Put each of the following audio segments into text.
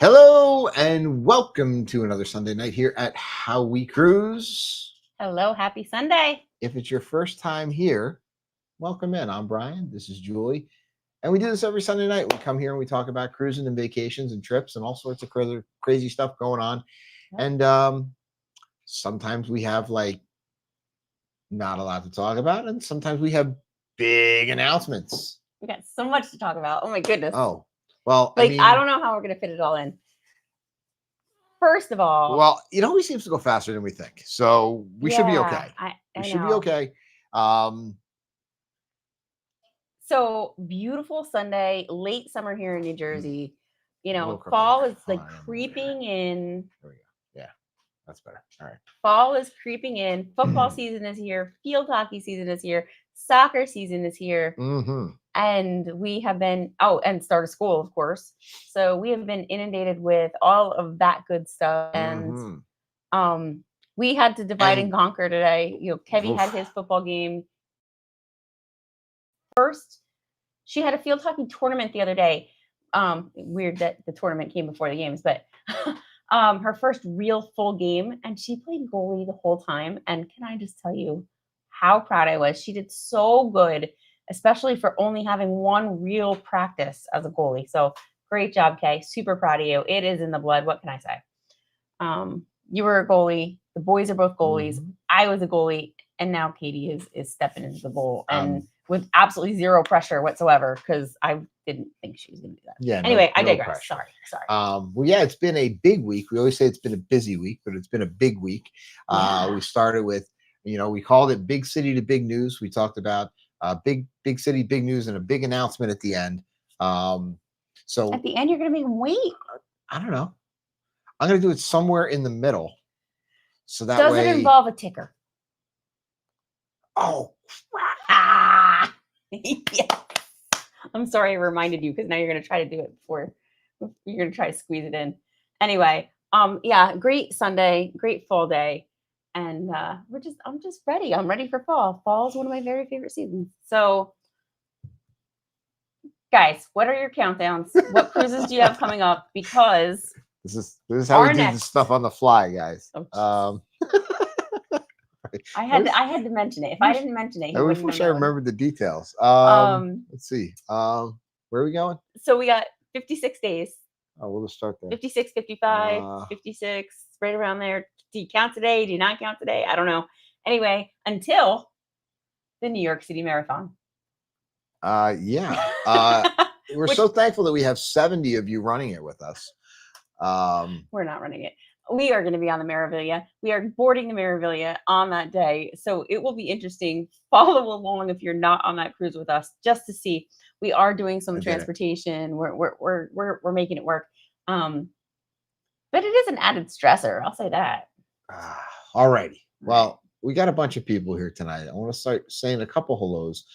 Hello and welcome to another Sunday night here at How We Cruise. Hello, happy Sunday. If it's your first time here, welcome in. I'm Brian. This is Julie. And we do this every Sunday night. We come here and we talk about cruising and vacations and trips and all sorts of crazy stuff going on. Yep. And sometimes we have not a lot to talk about, and sometimes we have big announcements. We got so much to talk about. Oh my goodness. Oh, well, I don't know how we're going to fit it all in. First of all, well, it always seems to go faster than we think, so we should be okay. We should be okay. So beautiful Sunday, late summer here in New Jersey. Fall is creeping in. There we go. Yeah, that's better. All right. Fall is creeping in. Football season is here. Field hockey season is here. Soccer season is here. Mm-hmm. And we have been, and start of school, of course. So we have been inundated with all of that good stuff. And we had to divide and conquer today. Kevin had his football game. First, she had a field hockey tournament the other day. Weird that the tournament came before the games, but her first real full game. And she played goalie the whole time. And can I just tell you how proud I was? She did so good, especially for only having one real practice as a goalie. So great job, Kay. Super proud of you. It is in the blood. What can I say? You were a goalie. The boys are both goalies. Mm-hmm. I was a goalie. And now Katie is stepping into the bowl and with absolutely zero pressure whatsoever, because I didn't think she was going to do that. Yeah. Anyway, I digress. Sorry. Well, yeah, it's been a big week. We always say it's been a busy week, but it's been a big week. We started with, we called it Big City to Big News. We talked about big city, big news, and a big announcement at the end. So at the end, you're going to make them wait. I don't know. I'm going to do it somewhere in the middle. So that Does it involve a ticker? Oh. Yes. I'm sorry I reminded you, because now you're going to try to do it before you're going to try to squeeze it in. Anyway, great Sunday, great fall day. And I'm just ready. I'm ready for fall. Fall is one of my very favorite seasons. So guys, what are your countdowns? What cruises do you have coming up? Because this is how we do this stuff on the fly, guys. I had to mention it. If I didn't mention it, I wish I remembered the details. Let's see. Where are we going? So we got 56 days. Oh, we'll just start there. 56, 55, 56, right around there. Do you count today? Do you not count today? I don't know. Anyway, until the New York City Marathon. Yeah. We're so thankful that we have 70 of you running it with us. We're not running it. We are going to be on the Meraviglia. We are boarding the Meraviglia on that day. So it will be interesting. Follow along if you're not on that cruise with us, just to see. We are doing some transportation. We're making it work. But it is an added stressor. I'll say that. All righty. Well, we got a bunch of people here tonight. I want to start saying a couple hellos.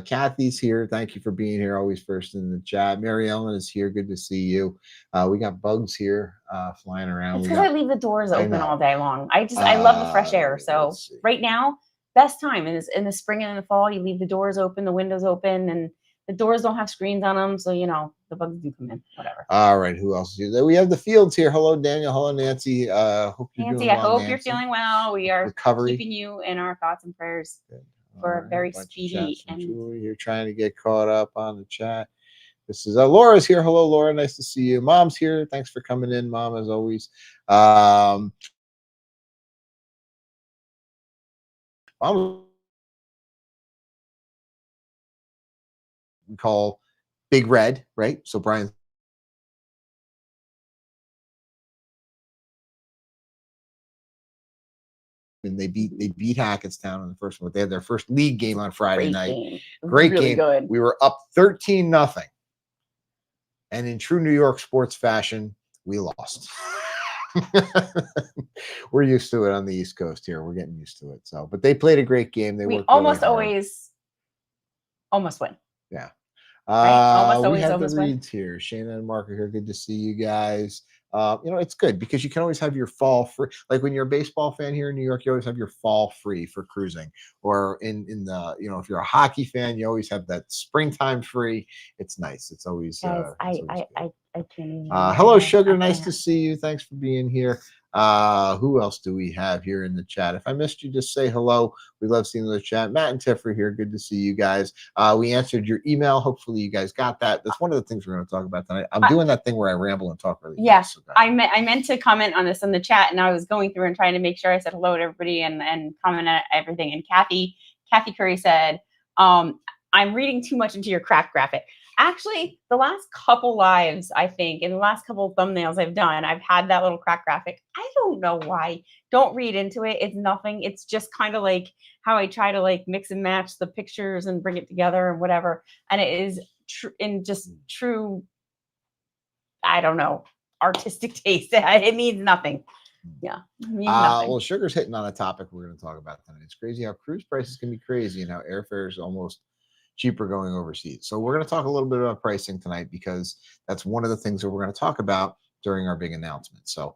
Kathy's here. Thank you for being here. Always first in the chat. Mary Ellen is here. Good to see you. We got bugs here flying around. It's because I leave the doors open all day long. I love the fresh air. So right now, best time is in the spring and in the fall. You leave the doors open, the windows open, and the doors don't have screens on them. So, the bugs do come in, whatever. All right. Who else is here? We have the Fields here. Hello, Daniel. Hello, Nancy. Hope you're doing well, Nancy. You're feeling well. We are keeping you in our thoughts and prayers for a very speedy and Julie, you're trying to get caught up on the chat. This is Laura's here. Hello, Laura. Nice to see you. Mom's here. Thanks for coming in, Mom, as always. We call Big Red, right? So Brian. And they beat Hackettstown in the first one. They had their first league game on Friday night. Great game. Good. We were up 13-0. And in true New York sports fashion, we lost. We're used to it on the East Coast here. We're getting used to it. So, but they played a great game. We almost always win. Yeah. Right? We have the Reeds here. Shayna and Mark are here. Good to see you guys. It's good because you can always have your fall free. Like when you're a baseball fan here in New York, you always have your fall free for cruising. Or in the, if you're a hockey fan, you always have that springtime free. It's nice. It's always. Guys, I I can't even. Hello, Sugar. I Nice to can't. see you. Thanks for being here. Who else do we have here in the chat? If I missed you, just say hello. We love seeing the chat. Matt and Tiff are here. Good to see you guys. We answered your email. Hopefully you guys got that. That's one of the things we're going to talk about tonight. I'm doing that thing where I ramble and talk really fast. So I meant to comment on this in the chat, and I was going through and trying to make sure I said hello to everybody and comment on everything. And Kathy Curry said, I'm reading too much into your craft graphic. Actually, the last couple lives, I think, in the last couple of thumbnails I've done, I've had that little crack graphic. I don't know why. Don't read into it. It's nothing. It's just kind of like how I try to like mix and match the pictures and bring it together and whatever. And it is true, I don't know, artistic taste. It means nothing. Yeah. It means nothing. Well, Sugar's hitting on a topic we're going to talk about tonight. It's crazy how cruise prices can be crazy and how airfare is almost cheaper going overseas. So we're going to talk a little bit about pricing tonight because that's one of the things that we're going to talk about during our big announcement. So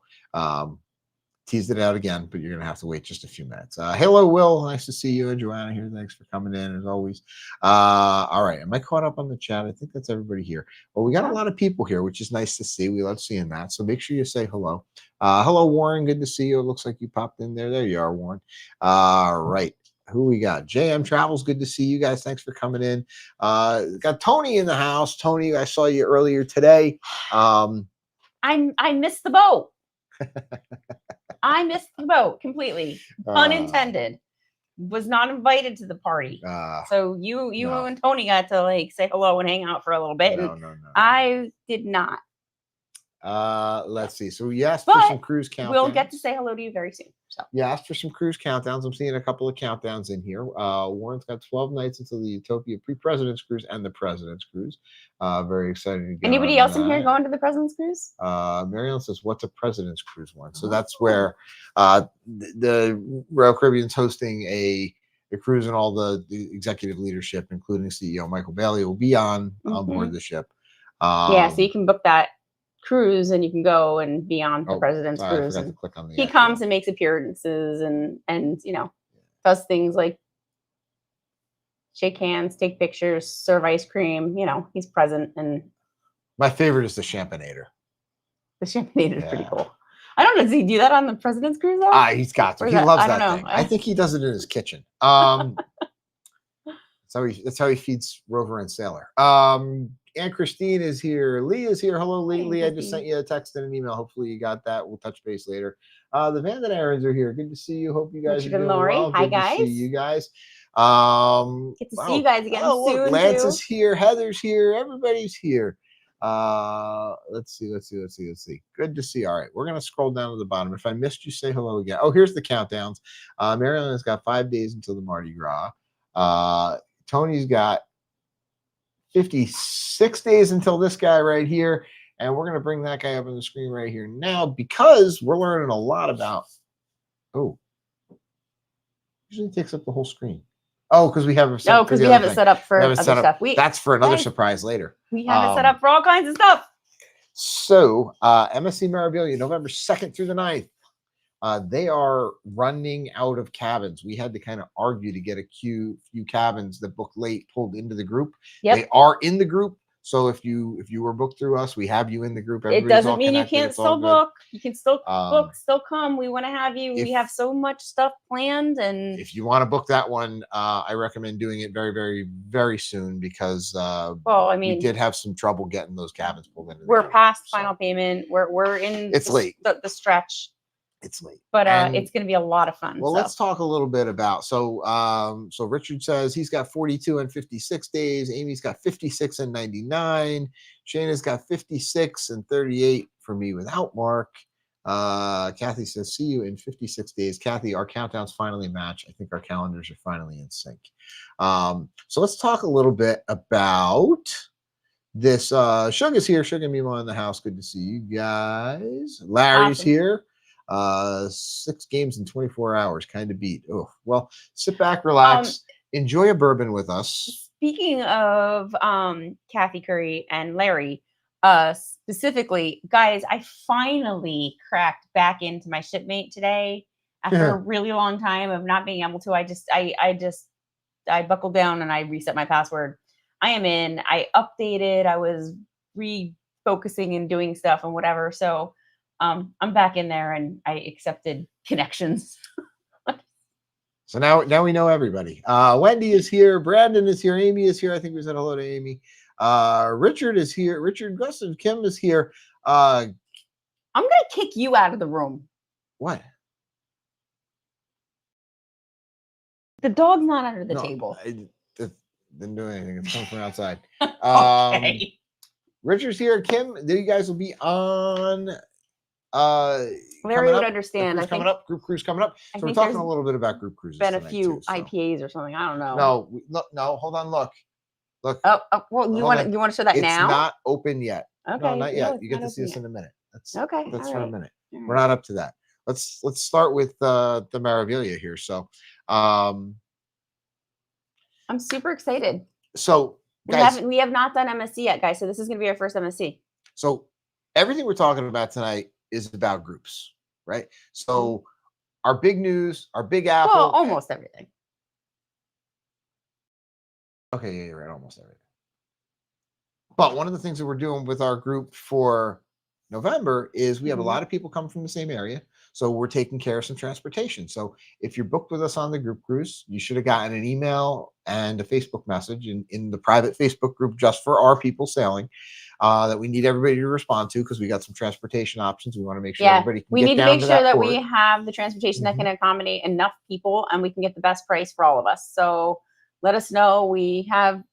teased it out again, but you're going to have to wait just a few minutes. Hello, Will. Nice to see you. And Joanna here. Thanks for coming in as always. All right. Am I caught up on the chat? I think that's everybody here. Well, we got a lot of people here, which is nice to see. We love seeing that. So make sure you say hello. Hello, Warren. Good to see you. It looks like you popped in there. There you are, Warren. All right. Who we got? JM Travels. Good to see you guys. Thanks for coming in. Got Tony in the house. Tony, I saw you earlier today. I missed the boat. I missed the boat completely. Unintended. Was not invited to the party. So you and Tony got to like say hello and hang out for a little bit. No. I did not. Let's see. So we asked for some cruise countdowns. We'll get to say hello to you very soon. So you asked for some cruise countdowns. I'm seeing a couple of countdowns in here. Warren's got 12 nights until the Utopia Pre-President's Cruise and the President's Cruise. Very excited to get anybody else in here going to the President's Cruise? Marion says, "What's a President's Cruise, Warren?" So that's where the Royal Caribbean's hosting a cruise, and all the executive leadership, including CEO Michael Bailey, will be on board the ship. So you can book that cruise and you can go and be on the President's Cruise. I forgot to click on the he comes and makes appearances and does things like shake hands, take pictures, serve ice cream. He's present. And my favorite is the Championator. The Championator is pretty cool. I don't know. Does he do that on the President's Cruise though? He's got to. He loves that thing. I think he does it in his kitchen. That's how he feeds Rover and Sailor. Aunt Christine is here. Lee is here. Hello, Lee. Lee, I just sent you a text and an email. Hopefully you got that. We'll touch base later. The Van Den Aarons are here. Good to see you. Hope you guys are doing well. Hi, Good guys. To see you guys. Get to see you guys again soon. Look, Lance is here. Heather's here. Everybody's here. Let's see. Good to see. All right, we're gonna scroll down to the bottom. If I missed you, say hello again. Oh, here's the countdowns. Marilyn has got 5 days until the Mardi Gras. Tony's got 56 days until this guy right here. And we're going to bring that guy up on the screen right here now because we're learning a lot about, usually takes up the whole screen. Oh, because we have it set up for other stuff. That's for another surprise later. We have it set up for all kinds of stuff. So MSC Meraviglia, November 2nd through the 9th. They are running out of cabins. We had to kind of argue to get a few cabins that booked late pulled into the group. Yep. They are in the group. So if you were booked through us, we have you in the group. It doesn't mean you can't still book. You can still book, still come. We want to have you. We have so much stuff planned. And if you want to book that one, I recommend doing it very, very, very soon because we did have some trouble getting those cabins pulled in. We're past final payment. We're in late. The stretch. It's late, but it's going to be a lot of fun. Well, let's talk a little bit about so Richard says he's got 42 and 56 days. Amy's got 56 and 99. Shayna's got 56 and 38 for me without Mark. Kathy says, see you in 56 days. Kathy, our countdowns finally match. I think our calendars are finally in sync. So let's talk a little bit about this. Sugar's here. Sugar and Mimo in the house. Good to see you guys. Larry's here. 6 games in 24 hours, kind of beat. Oh, well, sit back, relax, enjoy a bourbon with us. Speaking of Kathy Curry and Larry, specifically, guys, I finally cracked back into my shipmate today after a really long time of not being able to. I buckled down and I reset my password. I am in. I updated. I was focusing and doing stuff and whatever. So I'm back in there and I accepted connections. So now we know everybody. Wendy is here. Brandon is here. Amy is here. I think we said hello to Amy. Richard is here. Richard Gustin. Kim is here. I'm going to kick you out of the room. What? The dog's not under the table. I didn't do anything. It's coming from outside. Okay. Richard's here. Kim, you guys will be on. Larry would understand. I think coming up. Group cruise coming up. So we're talking a little bit about group cruises. Been a few IPAs or something. I don't know. No. Hold on. Look. Oh, well, you want to show that now? It's not open yet. Okay. No, not yet. You get to see us in a minute. That's okay. That's for a minute. We're not up to that. Let's start with the Meraviglia here. So, I'm super excited. So, guys, we have not done MSC yet, guys. So this is going to be our first MSC. So everything we're talking about tonight is about groups, right? So our big news, our big apple. Well, almost everything. Okay, yeah, you're right. Almost everything. But one of the things that we're doing with our group for November is we have a lot of people coming from the same area. So we're taking care of some transportation. So if you're booked with us on the group cruise, you should have gotten an email and a Facebook message in the private Facebook group just for our people sailing that we need everybody to respond to because we got some transportation options. We want to make sure everybody can get down to that port. We need to make sure that we have the transportation that can accommodate enough people and we can get the best price for all of us. So let us know. We have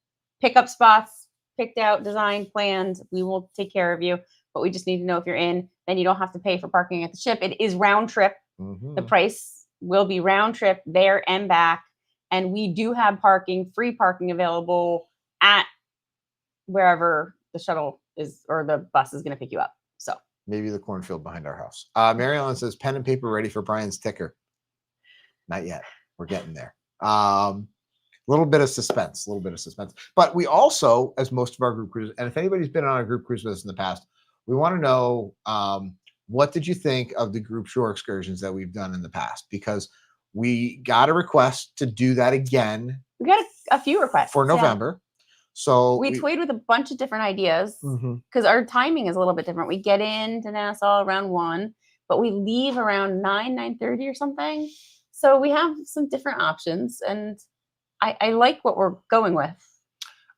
pickup spots picked out, designed, planned. We will take care of you. But we just need to know if you're in. Then you don't have to pay for parking at the ship. It is round trip. The price will be round trip there and back. And we do have free parking available at wherever the shuttle is or the bus is going to pick you up. So maybe the cornfield behind our house. Mary Ellen says pen and paper ready for Brian's ticker. Not yet. We're getting there. Little bit of suspense. But we also, as most of our group cruises, and if anybody's been on a group cruise with us in the past, we want to know what did you think of the group shore excursions that we've done in the past? Because we got a request to do that again. We got a few requests for November. So we toyed with a bunch of different ideas because our timing is a little bit different. We get into Nassau around 1, but we leave around 9:30 or something. So we have some different options, and I like what we're going with.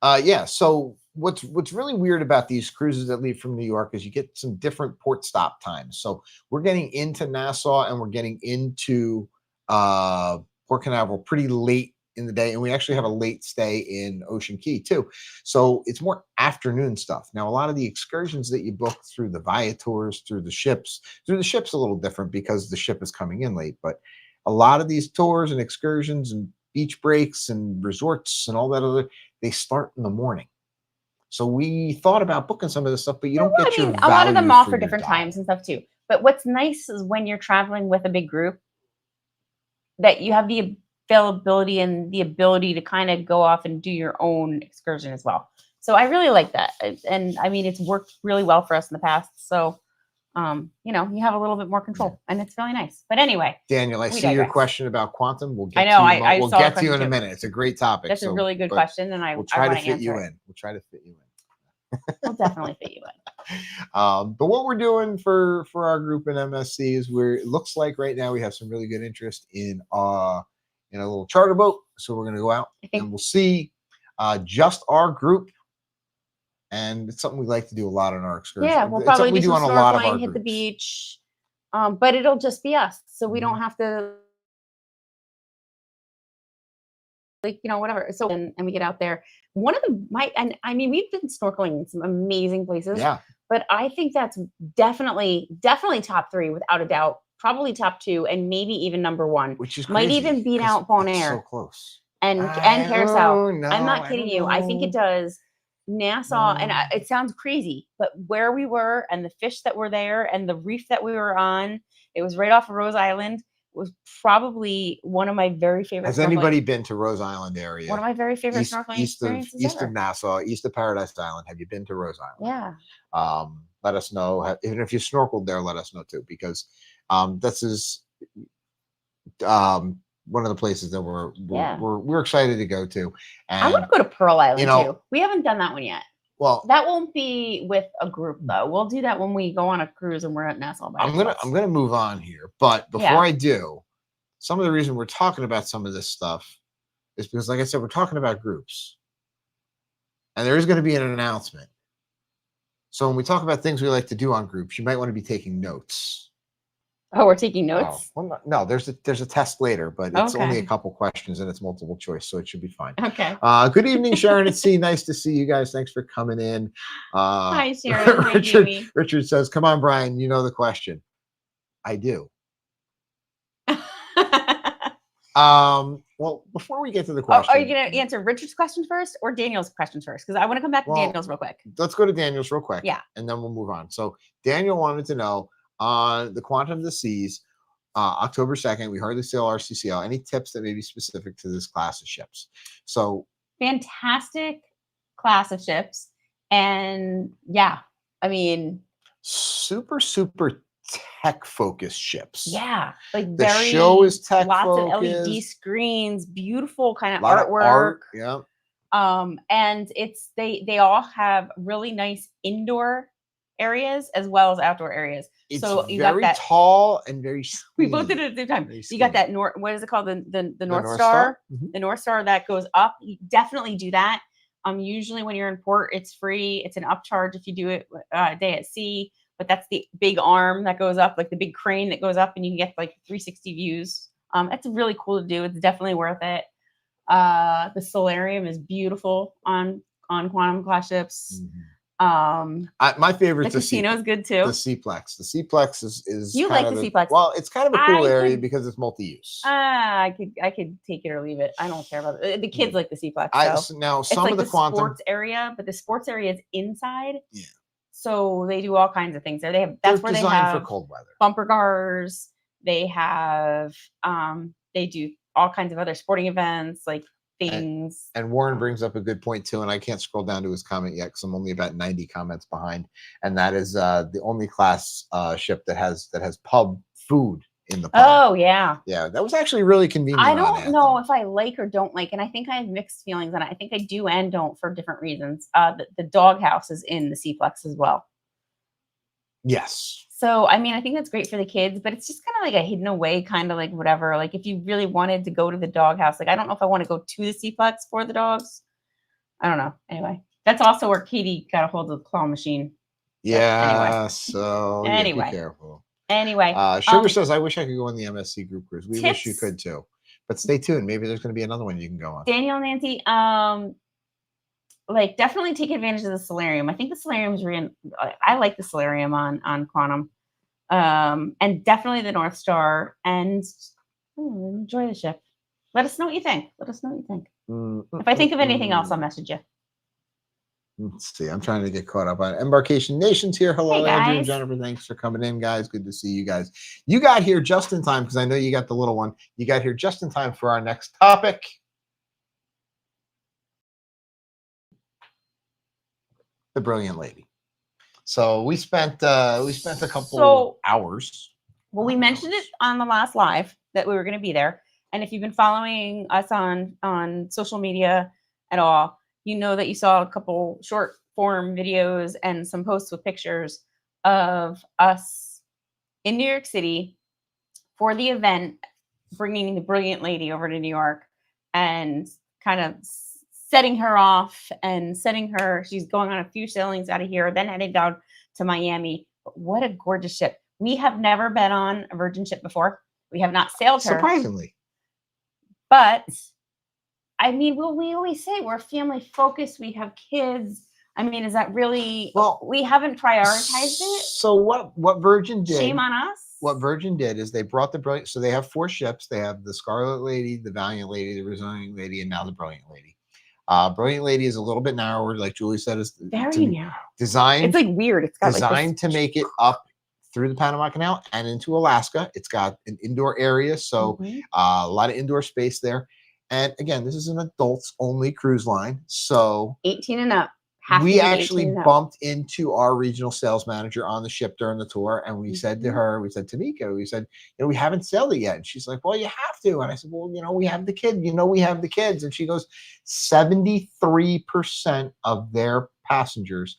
Yeah. So what's really weird about these cruises that leave from New York is you get some different port stop times. So we're getting into Nassau and we're getting into Port Canaveral pretty late in the day, and we actually have a late stay in Ocean Key too. So it's more afternoon stuff. Now, a lot of the excursions that you book through the Viators, through the ship's a little different because the ship is coming in late. But a lot of these tours and excursions and beach breaks and resorts and all that they start in the morning. So we thought about booking some of this stuff, but you don't get your value. A lot of them offer different times and stuff too. But what's nice is when you're traveling with a big group, that you have the availability and the ability to kind of go off and do your own excursion as well. So I really like that. And I mean, it's worked really well for us in the past. So, you have a little bit more control and it's really nice. But anyway, Daniel, I see your question about quantum. We'll get we'll get to you in a minute. It's a great topic. That's a really good question. And we'll try to fit you in. We'll try to fit you in. We'll definitely fit you in. But what we're doing for our group in MSC is it looks like right now we have some really good interest in a little charter boat. So we're going to go out and we'll see just our group. And it's something we like to do a lot on our excursions. Yeah, we'll probably do some snorkeling, hit the beach, but it'll just be us. So we don't have to, whatever. So, and we get out there. One of we've been snorkeling in some amazing places. Yeah. But I think that's definitely top 3 without a doubt. Probably top 2 and maybe even number 1. Which is crazy, might even beat out Bonaire. So close. And Carousel. No, I'm not kidding you. I think it does. Nassau, and it sounds crazy, but where we were and the fish that were there and the reef that we were on, it was right off of Rose Island. Was probably one of my very favorite. Has anybody been to Rose Island area? One of my very favorite snorkeling experiences. East of Nassau, east of Paradise Island. Have you been to Rose Island? Yeah. Let us know. Even if you snorkeled there, let us know too, because this is one of the places that we're excited to go to. And I want to go to Pearl Island too. We haven't done that one yet. Well, that won't be with a group though. We'll do that when we go on a cruise and we're at Nassau by I'm gonna move on here, but before Yeah. I do, some of the reason we're talking about some of this stuff is because, like I said, we're talking about groups, and there is going to be an announcement. So when we talk about things we like to do on groups, you might want to be taking notes. Oh, we're taking notes? Oh, well, no, there's a test later, but it's only a Okay. couple questions and it's multiple choice, so it should be fine. Okay. Good evening, Sharon and C. Nice to see you guys. Thanks for coming in. Hi, Sharon. Hi, Richard, Jamie. Richard says, "Come on, Brian. You know the question." I do. Well, before we get to the question, are you going to answer Richard's question first or Daniel's question first? Because I want to come back to Daniel's real quick. Let's go to Daniel's real quick. Yeah. And then we'll move on. So Daniel wanted to know on the Quantum of the Seas, October 2nd, we hardly sail RCCL. Any tips that may be specific to this class of ships? So fantastic class of ships. And yeah, I mean, super tech focused ships. Yeah, like the show is tech lots focused. of LED screens, beautiful kind of lot artwork. Of art, yeah. And it's they all have really nice indoor areas as well as outdoor areas. It's so you very got that tall and very we both did it at the same time. You got that what is it called? The North Star? Star? Mm-hmm. The North Star that goes up. You definitely do that. Usually when you're in port, it's free. It's an upcharge if you do it a day at sea. But that's the big arm that goes up, like the big crane that goes up, and you can get like 360 views. It's really cool to do. It's definitely worth it. The solarium is beautiful on Quantum class ships. Mm-hmm. My favorite the casino is good too. The Seaplex. The Seaplex is you like the Seaplex? Well, it's kind of a cool area because it's multi-use. I could take it or leave it. I don't care about it. The kids like the Seaplex. Now it's some like of the Quantum sports area, but the sports area is inside. Yeah. So they do all kinds of things there. That's where they have for cold weather. Bumper cars. They have they do all kinds of other sporting events like things. And Warren brings up a good point too, and I can't scroll down to his comment yet because I'm only about 90 comments behind. And that is the only class ship that has pub food in the pub. Oh yeah. Yeah, that was actually really convenient. I don't know if I like or don't like, and I think I have mixed feelings on it. I think I do and don't for different reasons. The doghouse is in the Seaplex as well. Yes. So I mean, I think that's great for the kids, but it's just kind of like a hidden away, kind of like whatever. Like if you really wanted to go to the doghouse, like I don't know if I want to go to the Seaplex for the dogs. I don't know. Anyway, that's also where Katie got a hold of the claw machine. Yeah. So anyway, be careful. Anyway, Sugar says, "I wish I could go on the MSC group cruise. We wish you could too, but stay tuned. Maybe there's going to be another one you can go on." Daniel and Nancy, like definitely take advantage of the solarium. I think the solarium is I like the solarium on Quantum, and definitely the North Star. And enjoy the ship. Let us know what you think. If I think of anything else, I'll message you. Let's see. I'm trying to get caught up on Embarkation Nation's here. Hello, hey Andrew and Jennifer. Thanks for coming in, guys. Good to see you guys. You got here just in time because I know you got the little one. You got here just in time for our next topic. The Brilliant Lady. So we spent a couple hours. Well, we mentioned it on the last live that we were going to be there. And if you've been following us on social media at all, you know that you saw a couple short form videos and some posts with pictures of us in New York City for the event, bringing the Brilliant Lady over to New York and kind of setting her off and she's going on a few sailings out of here, then heading down to Miami. But what a gorgeous ship. We have never been on a Virgin ship before. We have not sailed her. Surprisingly. But I mean, we always say we're family focused. We have kids. I mean, is that really? Well, we haven't prioritized it. So what Virgin did? Shame on us. What Virgin did is they brought the Brilliant. So they have 4 ships. They have the Scarlet Lady, the Valiant Lady, the Resilient Lady, and now the Brilliant Lady. Brilliant Lady is a little bit narrower, like Julie said, is very narrow. Designed. It's like weird. It's got designed to make it up through the Panama Canal and into Alaska. It's got an indoor area, so a lot of indoor space there. And again, this is an adults only cruise line, so 18 and up. We actually bumped into our regional sales manager on the ship during the tour, and we said to her, we said to Mika, we said, we haven't sailed it yet. And she's like, well, you have to. And I said, well, we have the kid. We have the kids. And she goes, 73% of their passengers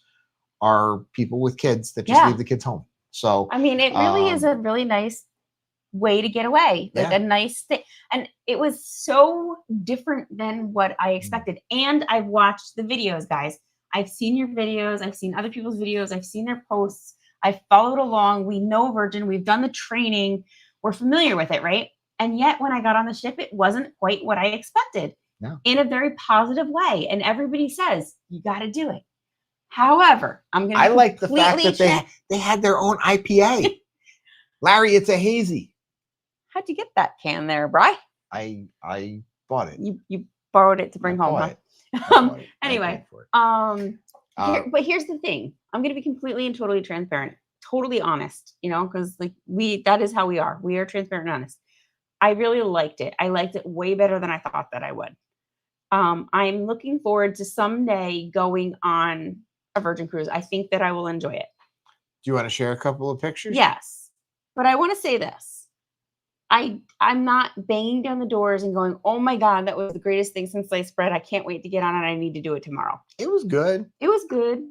are people with kids that just leave the kids home. So I mean, it really is a really nice way to get away, like a nice thing. And it was so different than what I expected. And I've watched the videos, guys. I've seen your videos. I've seen other people's videos. I've seen their posts. I've followed along. We know Virgin. We've done the training. We're familiar with it, right? And yet when I got on the ship, it wasn't quite what I expected in a very positive way. And everybody says, you got to do it. However, I like the fact that they had their own IPA. Larry, it's a hazy. How'd you get that can there, Bri? I bought it. You borrowed it to bring home, huh? Anyway, but here's the thing. I'm gonna be completely and totally transparent, totally honest, because like that is how we are. We are transparent and honest. I really liked it. I liked it way better than I thought that I would. I'm looking forward to someday going on a Virgin cruise. I think that I will enjoy it. Do you want to share a couple of pictures? Yes. But I want to say this. I'm not banging down the doors and going, oh my God, that was the greatest thing since sliced bread. I can't wait to get on it. I need to do it tomorrow. It was good. It was good.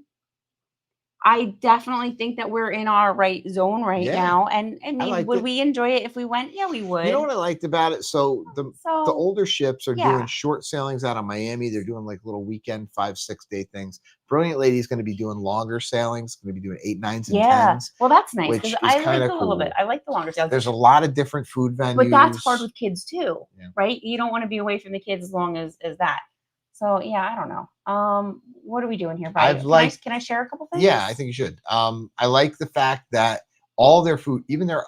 I definitely think that we're in our right zone now. And I mean, would we enjoy it if we went? Yeah, we would. You know what I liked about it? So the older ships are doing short sailings out of Miami. They're doing like little weekend 5-6 day things. Brilliant Lady is going to be doing longer sailings. Going to be doing 8, 9s, and 10s. Well, that's nice because I like cool. a little bit. I like the longer sailings. There's a lot of different food venues. But that's hard with kids too, right? You don't want to be away from the kids as long as that. So yeah, I don't know. What are we doing here, Brian? Can I share a couple things? Yeah, I think you should. I like the fact that all their food, even their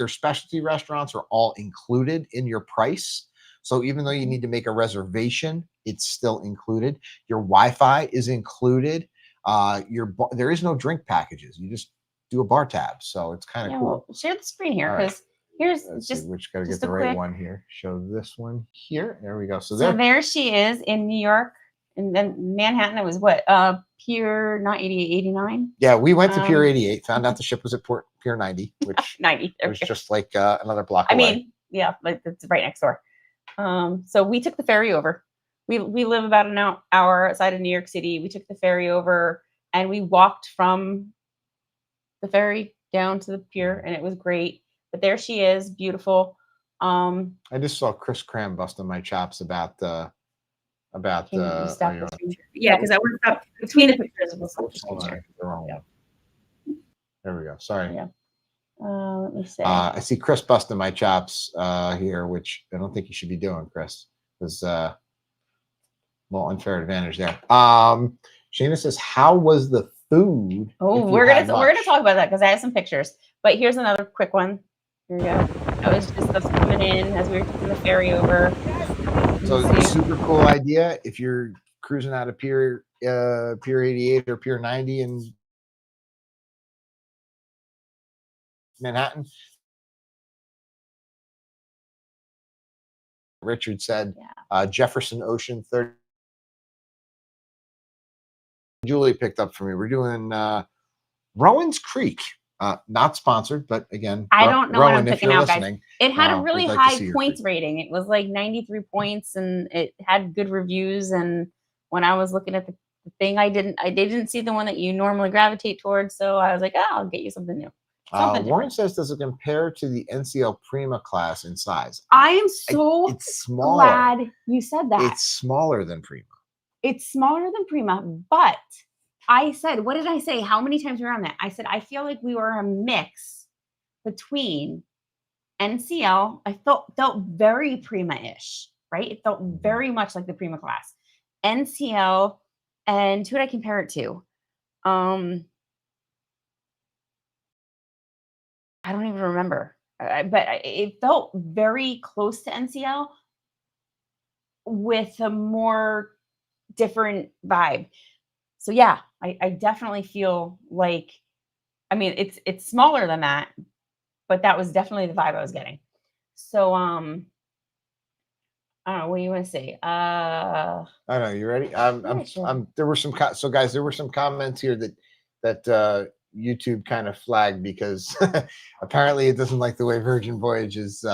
specialty restaurants, are all included in your price. So even though you need to make a reservation, it's still included. Your Wi-Fi is included. There is no drink packages. You just do a bar tab. So it's kind of cool. Well, share the screen here because here's which got to get the right one here. Show this one here. There we go. So there she is in New York, and then Manhattan. It was what Pier not 88, 89. Yeah, we went to Pier 88. Found out the ship was at Pier 90, which 90 was just like another block away. I mean, yeah, like it's right next door. So we took the ferry over. We live about an hour outside of New York City. We took the ferry over, and we walked from the ferry down to the pier, and it was great. But there she is, beautiful. I just saw Chris Cram busting my chops about yeah, because I worked up between the pictures. There we go. Sorry. Yeah. Let me see. I see Chris busting my chops here, which I don't think you should be doing, Chris, because a little unfair advantage there. Shayna says, "How was the food?" Oh, we're gonna talk about that because I have some pictures. But here's another quick one. Here we go. That was just us coming in as we were taking the ferry over. So it's a super cool idea. If you're cruising out of Pier 88 or Pier 90 in Manhattan. Richard said Jefferson Ocean 30. Julie picked up for me. We're doing Rowan's Creek. Not sponsored, but again, I don't know Rowan, what I'm picking out, guys. It had a really high points rating. It was like 93 points, and it had good reviews. And when I was looking at the thing, I didn't see the one that you normally gravitate towards. So I was like, oh, I'll get you something new. Warren says, does it compare to the NCL Prima class in size? I am so glad you said that. It's smaller than Prima. It's smaller than Prima, but I said, what did I say? How many times were we on that? I said, I feel like we were a mix between NCL. I felt very Prima-ish, right? It felt very much like the Prima class. NCL, and who did I compare it to? I don't even remember, but it felt very close to NCL with a more different vibe. So yeah, I definitely feel like, I mean, it's smaller than that, but that was definitely the vibe I was getting. So I don't know. What do you want to say? I don't know. You ready? There were some guys. There were some comments here that YouTube kind of flagged because apparently it doesn't like the way Virgin Voyages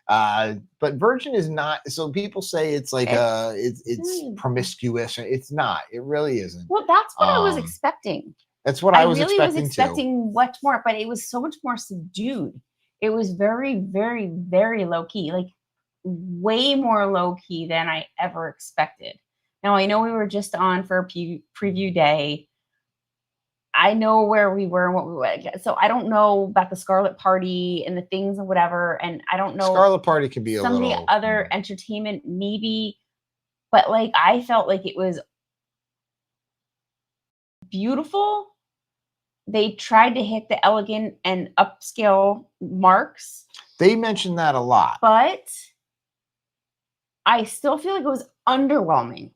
But Virgin is not. So people say it's like it's Mm. promiscuous. It's not. It really isn't. Well, that's what I was Um, expecting. That's what I was really was expecting too. expecting much more, but it was so much more subdued. It was very, very, very low key, like way more low key than I ever expected. Now I know we were just on for a preview day. I know where we were and what we were. So I don't know about the Scarlet Party and the things and whatever. And I don't know Scarlet Party can be a some little of the other entertainment, maybe, but like I felt like it was beautiful. They tried to hit the elegant and upscale marks. They mentioned that a lot. But I still feel like it was underwhelming.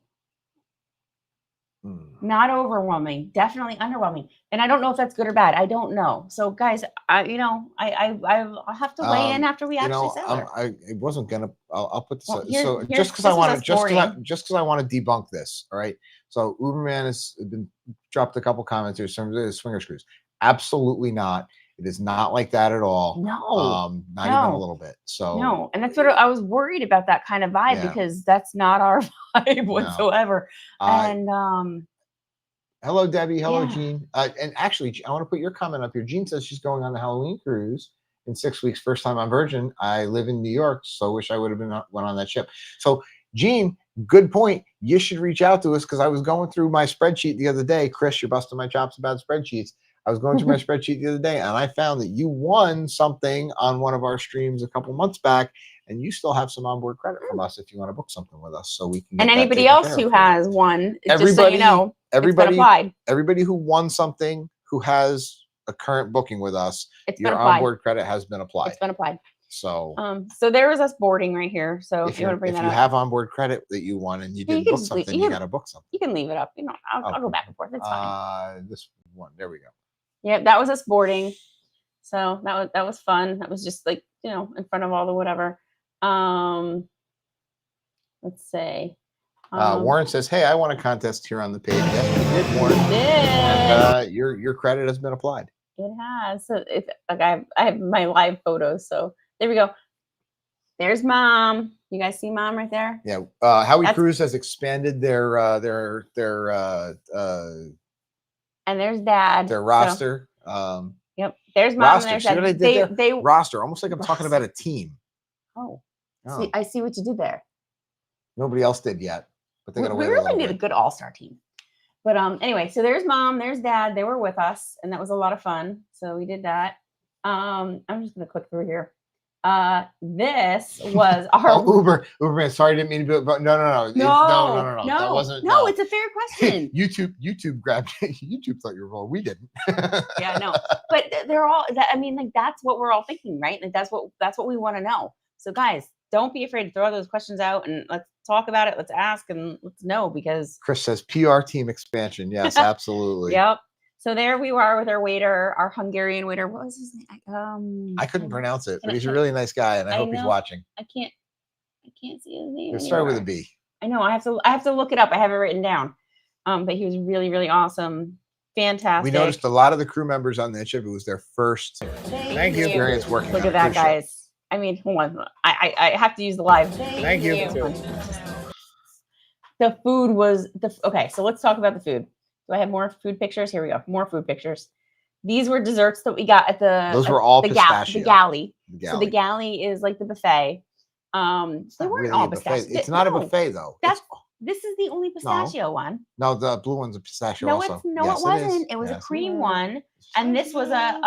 Not overwhelming, definitely underwhelming. And I don't know if that's good or bad. I don't know. So guys, I'll have to weigh in after we actually said it. I wasn't gonna. I'll put this. Well, so just because I want to, just because I want to debunk this. All right. So Uberman has been dropped a couple comments here. Some of the swinger screws. Absolutely not. It is not like that at all. No, not even a little bit. So no, and that's what I was worried about, that kind of vibe, because that's not our vibe whatsoever. And hello, Debbie. Hello, Jean. And actually, I want to put your comment up here. Jean says she's going on the Halloween cruise in 6 weeks. First time on Virgin. I live in New York, so wish I would have went on that ship. So, Jean, good point. You should reach out to us, because I was going through my spreadsheet the other day. Chris, you're busting my chops about spreadsheets. I was going through my spreadsheet the other day, and I found that you won something on one of our streams a couple months back, and you still have some onboard credit from us if you want to book something with us, so we can. And anybody else who has won, just so you know, everybody who won something who has a current booking with us, your onboard credit has been applied. It's been applied. So, so there was us boarding right here. So if you want to bring that up, if you have onboard credit that you won and you didn't book something, you got to book something. You can leave it up. You know, I'll go back and forth. It's fine. This one, there we go. Yeah, that was us boarding. So that was fun. That was just like, you know, in front of all the whatever. Let's say. Warren says, "Hey, I won a contest here on the page." Yes, you did, Warren. You did. And, your credit has been applied. It has. So it's like I have my live photos. So there we go. There's Mom. You guys see Mom right there? Yeah. Howie Cruise has expanded their and there's Dad. Their roster. Yep. There's Mom. Roster. And there's See what I did there? They roster. Almost like I'm talking about a team. Oh. See, I see what you did there. Nobody else did yet, but they got to wait. We really need a good all-star team. But anyway, so there's Mom, there's Dad. They were with us, and that was a lot of fun. So we did that. I'm just gonna click through here. This was our Uberman. Sorry, didn't mean to do it, but no. That wasn't. No, it's a fair question. YouTube grabbed it. YouTube thought you were wrong. We didn't. Yeah, no. But they're all. I mean, like that's what we're all thinking, right? Like that's what we want to know. So guys, don't be afraid to throw those questions out and let's talk about it. Let's ask and let's know, because Chris says PR team expansion. Yes, absolutely. Yep. So there we were with our waiter, our Hungarian waiter. What was his name? I couldn't pronounce it, but he's a really nice guy, and I hope he's watching. I can't see his name. It started with a B. I know. I have to look it up. I have it written down. But he was really, really awesome. Fantastic. We noticed a lot of the crew members on that ship. It was their first Thank you. experience working. Look at that, guys. I mean, hold on. I have to use the live. Thank you. The food was okay. So let's talk about the food. Do I have more food pictures? Here we go. More food pictures. These were desserts that we got at the. Those were all the pistachio. The galley. So the galley is like the buffet. They weren't really all pistachio. It's not a buffet though. This is the only pistachio one. No, the blue one's a pistachio. No, also. it wasn't. It was a cream one, and this was a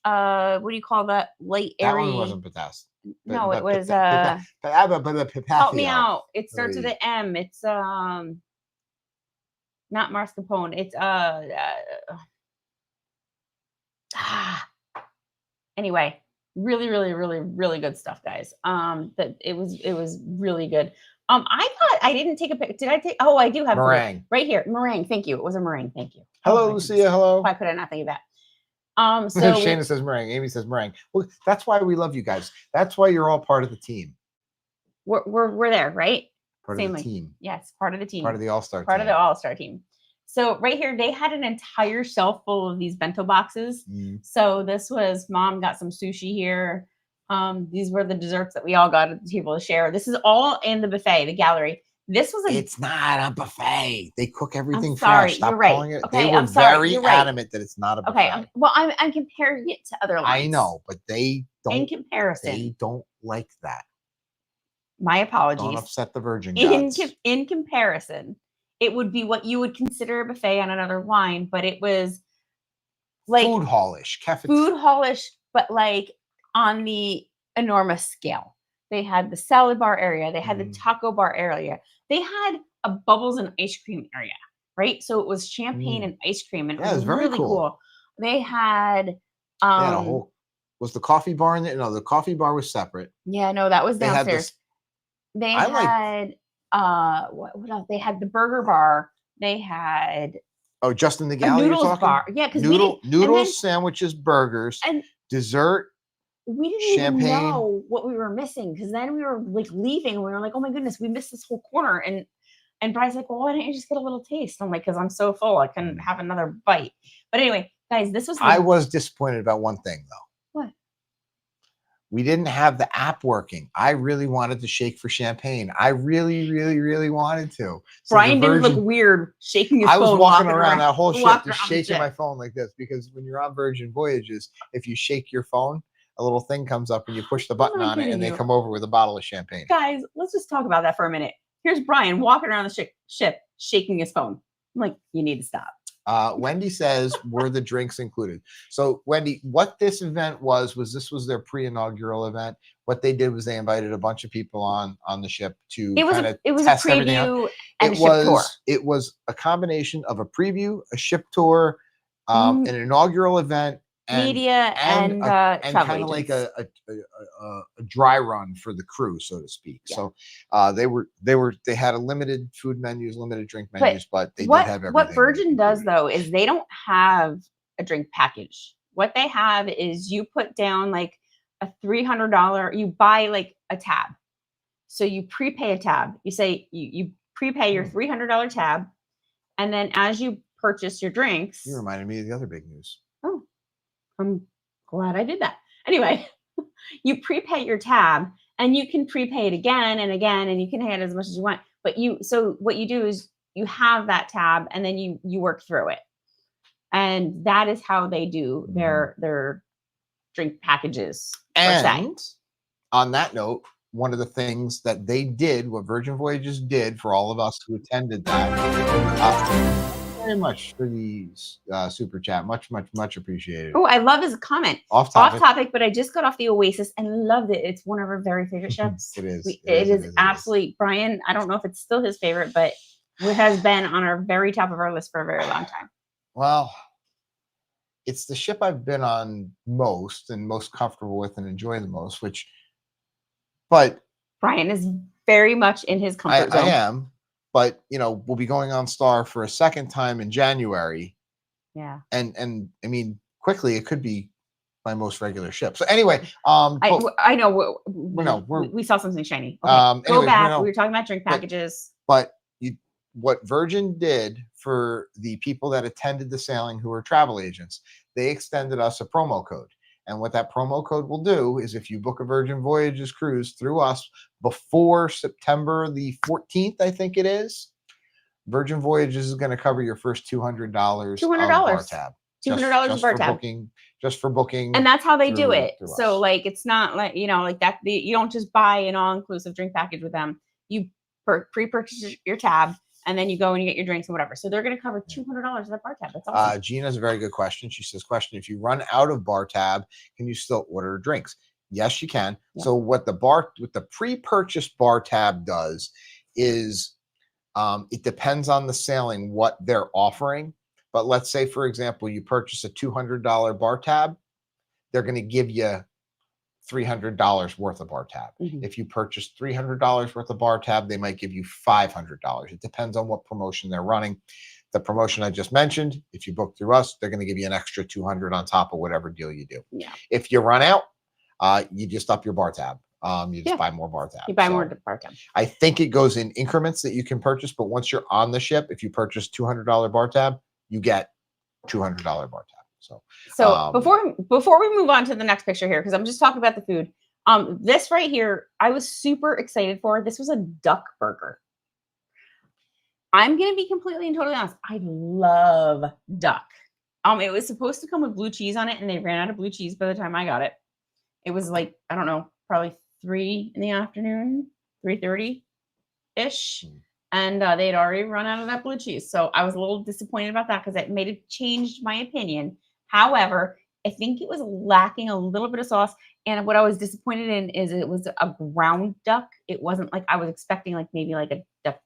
what do you call that? Light airy. That one wasn't pistachio. No, it was pistachio. Help me out. It starts with an M. It's not mascarpone. It's anyway, really, really, really, really good stuff, guys. That it was really good. I thought I didn't take a pic. Did I take? Oh, I do have meringue right here. Meringue. Thank you. It was a meringue. Thank you. Hello, Lucia. Hello. Why could I not think of that? So Shana says meringue. Amy says meringue. Well, that's why we love you guys. That's why you're all part of the team. We're there, right? Part of the team. Yes, part of the team. Part of the all-star. Part of the all-star team. So right here, they had an entire shelf full of these bento boxes. So this was Mom got some sushi here. These were the desserts that we all got at the table to share. This is all in the buffet, the gallery. This was It's not a buffet. They cook everything sorry, fresh. Stop you're right. calling it. Okay, They were I'm sorry, very you're right. adamant that it's not a buffet. Okay, well, I'm comparing it to other lines. I know, but they don't. In comparison, They don't like that. My apologies. Don't upset the Virgin gods. In comparison, it would be what you would consider a buffet on another line, but it was like food hallish, food hallish, but like on the enormous scale. They had the salad bar area. They had the taco bar area. They had a bubbles and ice cream area, right? So it was champagne and ice cream, and it was very really cool. They had a whole. Was the coffee bar in there? No, the coffee bar was separate. Yeah, no, that was downstairs. They had what else? They had the burger bar. They had just in the galley. Noodles bar. Yeah, because noodles, sandwiches, burgers, and dessert. We didn't even know what we were missing, because then we were like leaving and we were like, oh my goodness, we missed this whole corner. And Brian's like, well, why don't you just get a little taste? I'm like, because I'm so full, I couldn't have another bite. But anyway, guys, this was I was disappointed about one thing though. What? We didn't have the app working. I really wanted to shake for champagne. I really, really, really wanted to. So Brian didn't look weird shaking his phone. I was walking around that whole ship just shaking my phone like this, because when you're on Virgin Voyages, if you shake your phone, a little thing comes up and you push the button on it and they come over with a bottle of champagne. Guys, let's just talk about that for a minute. Here's Brian walking around the ship shaking his phone. I'm like, you need to stop. Wendy says, were the drinks included? So Wendy, what this event was this was their pre-inaugural event. What they did was they invited a bunch of people on the ship to it was a preview and a ship tour. It was a combination of a preview, a ship tour, an inaugural event, media and kind of like a dry run for the crew, so to speak. Yeah. So they had a limited food menus, limited drink menus, but they did have everything. What Virgin does though is they don't have a drink package. What they have is you put down like a $300, you buy like a tab. So you prepay a tab. You say you prepay your $300 tab, and then as you purchase your drinks. You reminded me of the other big news. Oh. I'm glad I did that. Anyway, you prepay your tab, and you can prepay it again and again, and you can pay it as much as you want. But so what you do is you have that tab, and then you work through it. And that is how they do their drink packages. And on that note, one of the things that they did, what Virgin Voyages did for all of us who attended that, very much for the super chat. Much appreciated. Oh, I love his comment. Off topic, but I just got off the Oasis and loved it. It's one of our very favorite ships. It is. It is absolutely, Brian, I don't know if it's still his favorite, but it has been on our very top of our list for a very long time. Well, it's the ship I've been on most and most comfortable with and enjoy the most, but Brian is very much in his comfort zone. I am. But we'll be going on Star for a second time in January. Yeah. And I mean, quickly it could be my most regular ship. So anyway, I know we saw something shiny. Okay. Go back. We were talking about drink packages. But what Virgin did for the people that attended the sailing who were travel agents, they extended us a promo code. And what that promo code will do is if you book a Virgin Voyages cruise through us before September the 14th, I think it is, Virgin Voyages is going to cover your first $200 bar tab. $200 bar tab. Just for booking. And that's how they do it. So like, it's not like, like that. You don't just buy an all-inclusive drink package with them. You pre-purchase your tab, and then you go and you get your drinks and whatever. So they're going to cover $200 of that bar tab. That's awesome. Gina has a very good question. She says, if you run out of bar tab, can you still order drinks? Yes, you can. Yeah. So what the pre-purchase bar tab does is it depends on the sailing, what they're offering. But let's say, for example, you purchase a $200 bar tab, they're going to give you $300 worth of bar tab. Mm-hmm. If you purchase $300 worth of bar tab, they might give you $500. It depends on what promotion they're running. The promotion I just mentioned, if you book through us, they're going to give you an extra $200 on top of whatever deal you do. Yeah. If you run out, you just up your bar tab. You just buy more bar tab. You buy more bar tab. I think it goes in increments that you can purchase, but once you're on the ship, if you purchase $200 bar tab, you get $200 bar tab. So before we move on to the next picture here, because I'm just talking about the food, This right here, I was super excited for. This was a duck burger. I'm gonna be completely and totally honest. I love duck. It was supposed to come with blue cheese on it, and they ran out of blue cheese by the time I got it. It was like, I don't know, probably 3 in the afternoon, 3:30-ish. And they had already run out of that blue cheese. So I was a little disappointed about that because it made it changed my opinion. However, I think it was lacking a little bit of sauce. And what I was disappointed in is it was a ground duck. It wasn't like I was expecting, like maybe like a duck,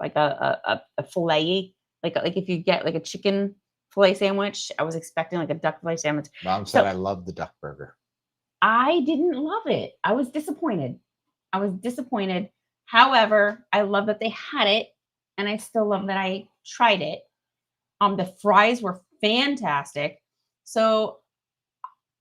like a fillet, like if you get like a chicken fillet sandwich. I was expecting like a duck fillet sandwich. Mom said I love the duck burger. I didn't love it. I was disappointed. However, I love that they had it, and I still love that I tried it. The fries were fantastic. So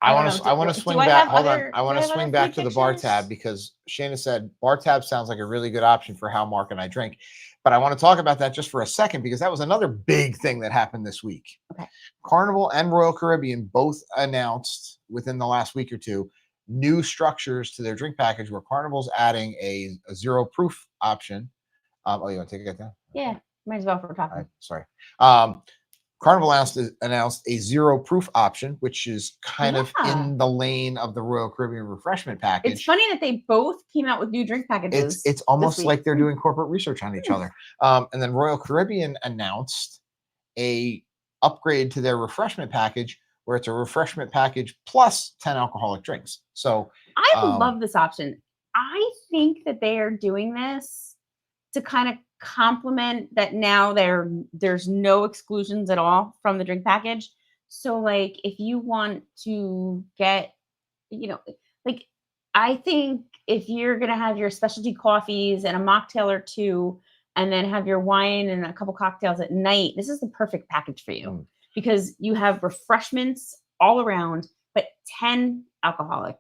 I want to swing back. Hold on. I want to have swing other back food to the bar pictures? tab because Shayna said bar tab sounds like a really good option for how Mark and I drink. But I want to talk about that just for a second because that was another big thing that happened this week. Okay. Carnival and Royal Caribbean both announced within the last week or two new structures to their drink package where Carnival's adding a zero proof option. Oh, you want to take it down? Yeah, might as well if we're talking. Right, sorry. Carnival announced a zero proof option, which is kind of in the lane of the Royal Caribbean refreshment package. It's funny that they both came out with new drink packages. It's almost like they're doing corporate research on each other. And then Royal Caribbean announced a upgrade to their refreshment package where it's a refreshment package plus 10 alcoholic drinks. So I love this option. I think that they are doing this to kind of complement that now there's no exclusions at all from the drink package. So like if you want to get, like I think if you're gonna have your specialty coffees and a mocktail or two and then have your wine and a couple cocktails at night, this is the perfect package for you because you have refreshments all around, but 10 alcoholic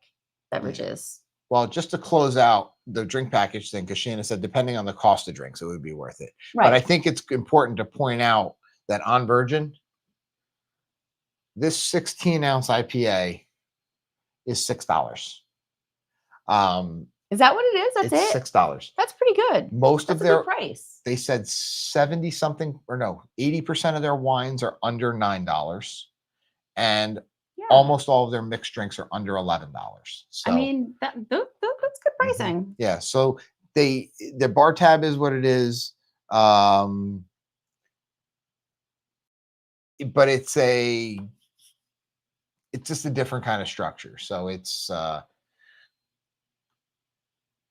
beverages. Well, just to close out the drink package thing, because Shayna said depending on the cost of drinks, it would be worth it. Right. But I think it's important to point out that on Virgin, this 16-ounce IPA is $6. Is that what it is? That's it's it. $6. That's pretty good. Most That's of their price. They said 80% of their wines are under $9, and almost all of their mixed drinks are under $11. So I mean, that's good pricing. Yeah. So the bar tab is what it is. But it's just a different kind of structure. So it's a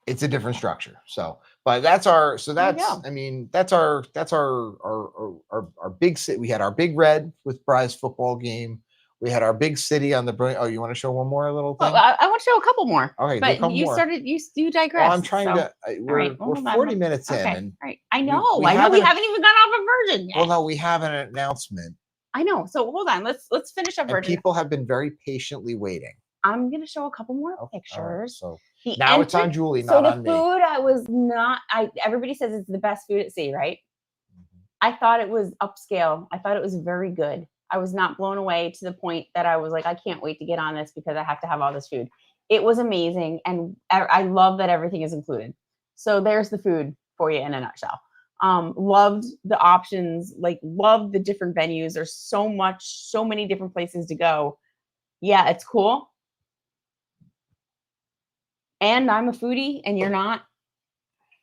different structure. So, but that's our big city. We had our big red with Bry's football game. We had our big city on the brilliant. Oh, you want to show one more little thing? Well, I want to show a couple more. Okay, but you digress. Well, I'm trying to. We're 40 minutes in, and I know we haven't even gone off of Virgin yet. Well, no, we have an announcement. I know. So hold on. Let's finish up Virgin. People have been very patiently waiting. I'm gonna show a couple more pictures. Right, so now it's on Julie, not on me. So the food, I was not. Everybody says it's the best food at sea, right? I thought it was upscale. I thought it was very good. I was not blown away to the point that I was like, I can't wait to get on this because I have to have all this food. It was amazing. And I love that everything is included. So there's the food for you in a nutshell. Loved the options, loved the different venues. There's so many different places to go. Yeah, it's cool. And I'm a foodie and you're not.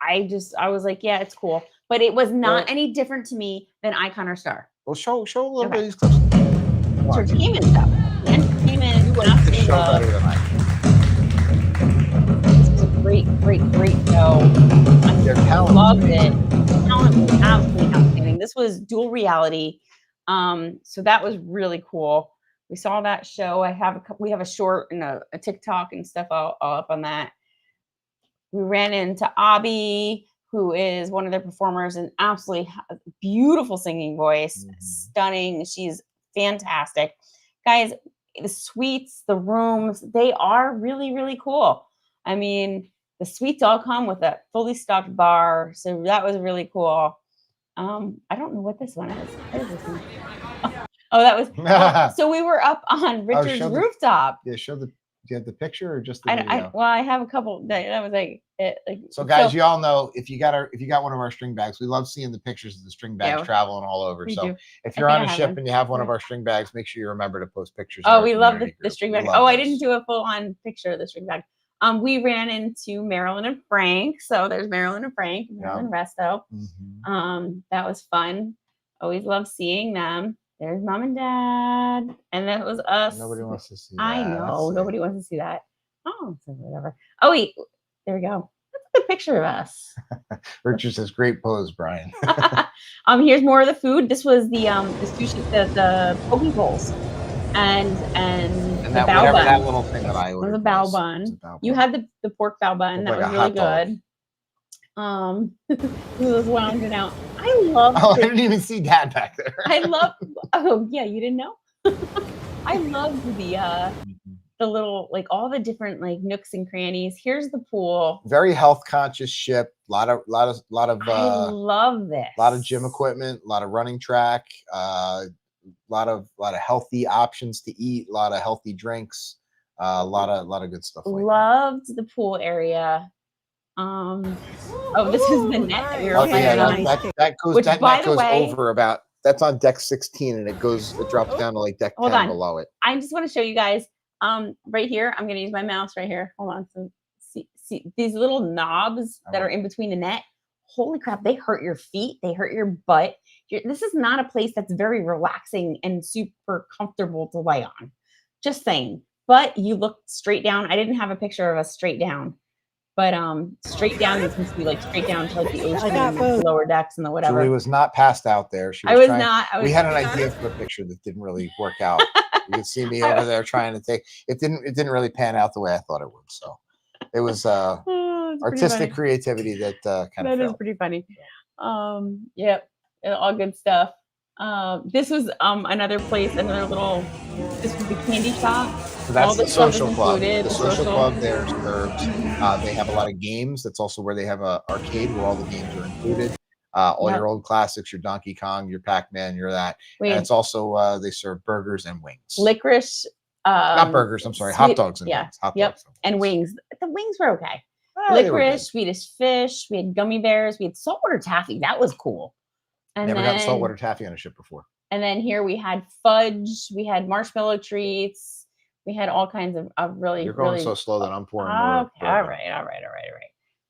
I was like, yeah, it's cool. But it was not any different to me than Icon or Star. Well, show a little bit of these clips. Entertainment stuff. Entertainment. This was a great show. Their talent. Loved it. Talent was absolutely outstanding. This was dual reality. So that was really cool. We saw that show. We have a short and a TikTok and stuff all up on that. We ran into Abby, who is one of their performers, and absolutely beautiful singing voice, stunning. She's fantastic. Guys, the suites, the rooms, they are really, really cool. I mean, the suites all come with a fully stocked bar. So that was really cool. I don't know what this one is. What is this one? Oh, that was, so we were up on Richard's rooftop. Yeah, show the you have the picture or just the video? Well, I have a couple that was like, so guys, you all know if you got one of our string bags, we love seeing the pictures of the string bags traveling all over. So if you're on a ship and you have one of our string bags, make sure you remember to post pictures. Oh, we love the string bag. Oh, I didn't do a full on picture of the string bag. We ran into Marilyn and Frank. So there's Marilyn and Frank, Marilyn Resto. That was fun. Always love seeing them. There's Mom and Dad, and that was us. Nobody wants to see that. I know. Nobody wants to see that. Oh, so whatever. Oh, wait. There we go. That's a good picture of us. Richard says, great pose, Brian. Here's more of the food. This was the sushi, the poke bowls. And that, whatever that little thing that I ordered was a bao bun. You had the pork bao bun. That was really good. He was lounging out. I love. Oh, I didn't even see Dad back there. I love. Oh yeah, you didn't know. I love the little, like, all the different like nooks and crannies. Here's the pool. Very health conscious ship. Lot of. I love this. A lot of gym equipment. A lot of running track. Lot of healthy options to eat. A lot of healthy drinks. A lot of good stuff. Loved the pool area. Oh, this is the net that we were that goes over about. That's on deck 16, and it drops down to like deck 10 below it. I just want to show you guys. Right here, I'm gonna use my mouse right here. Hold on. So see these little knobs that are in between the net. Holy crap, they hurt your feet. They hurt your butt. This is not a place that's very relaxing and super comfortable to lay on. Just saying. But you look straight down. I didn't have a picture of us straight down. But straight down, you can see like straight down to like the ocean and the lower decks and the whatever. Julie was not passed out there. I was not. We had an idea for a picture that didn't really work out. You could see me over there trying to take. It didn't really pan out the way I thought it would. So it was artistic creativity that kind of. That is pretty funny. Yep, all good stuff. This was another place, another little. This was the candy shop. So that's the social club. The social club there serves. They have a lot of games. That's also where they have a arcade where all the games are included. All your old classics, your Donkey Kong, your Pac-Man, your that. And it's also they serve burgers and wings. Licorice. Not burgers. I'm sorry, hot dogs and wings. Hot dogs and wings. The wings were okay. Licorice, Swedish fish. We had gummy bears. We had saltwater taffy. That was cool. And never gotten saltwater taffy on a ship before. And then here we had fudge. We had marshmallow treats. We had all kinds of really. You're going so slow that I'm pouring more. Okay, all right.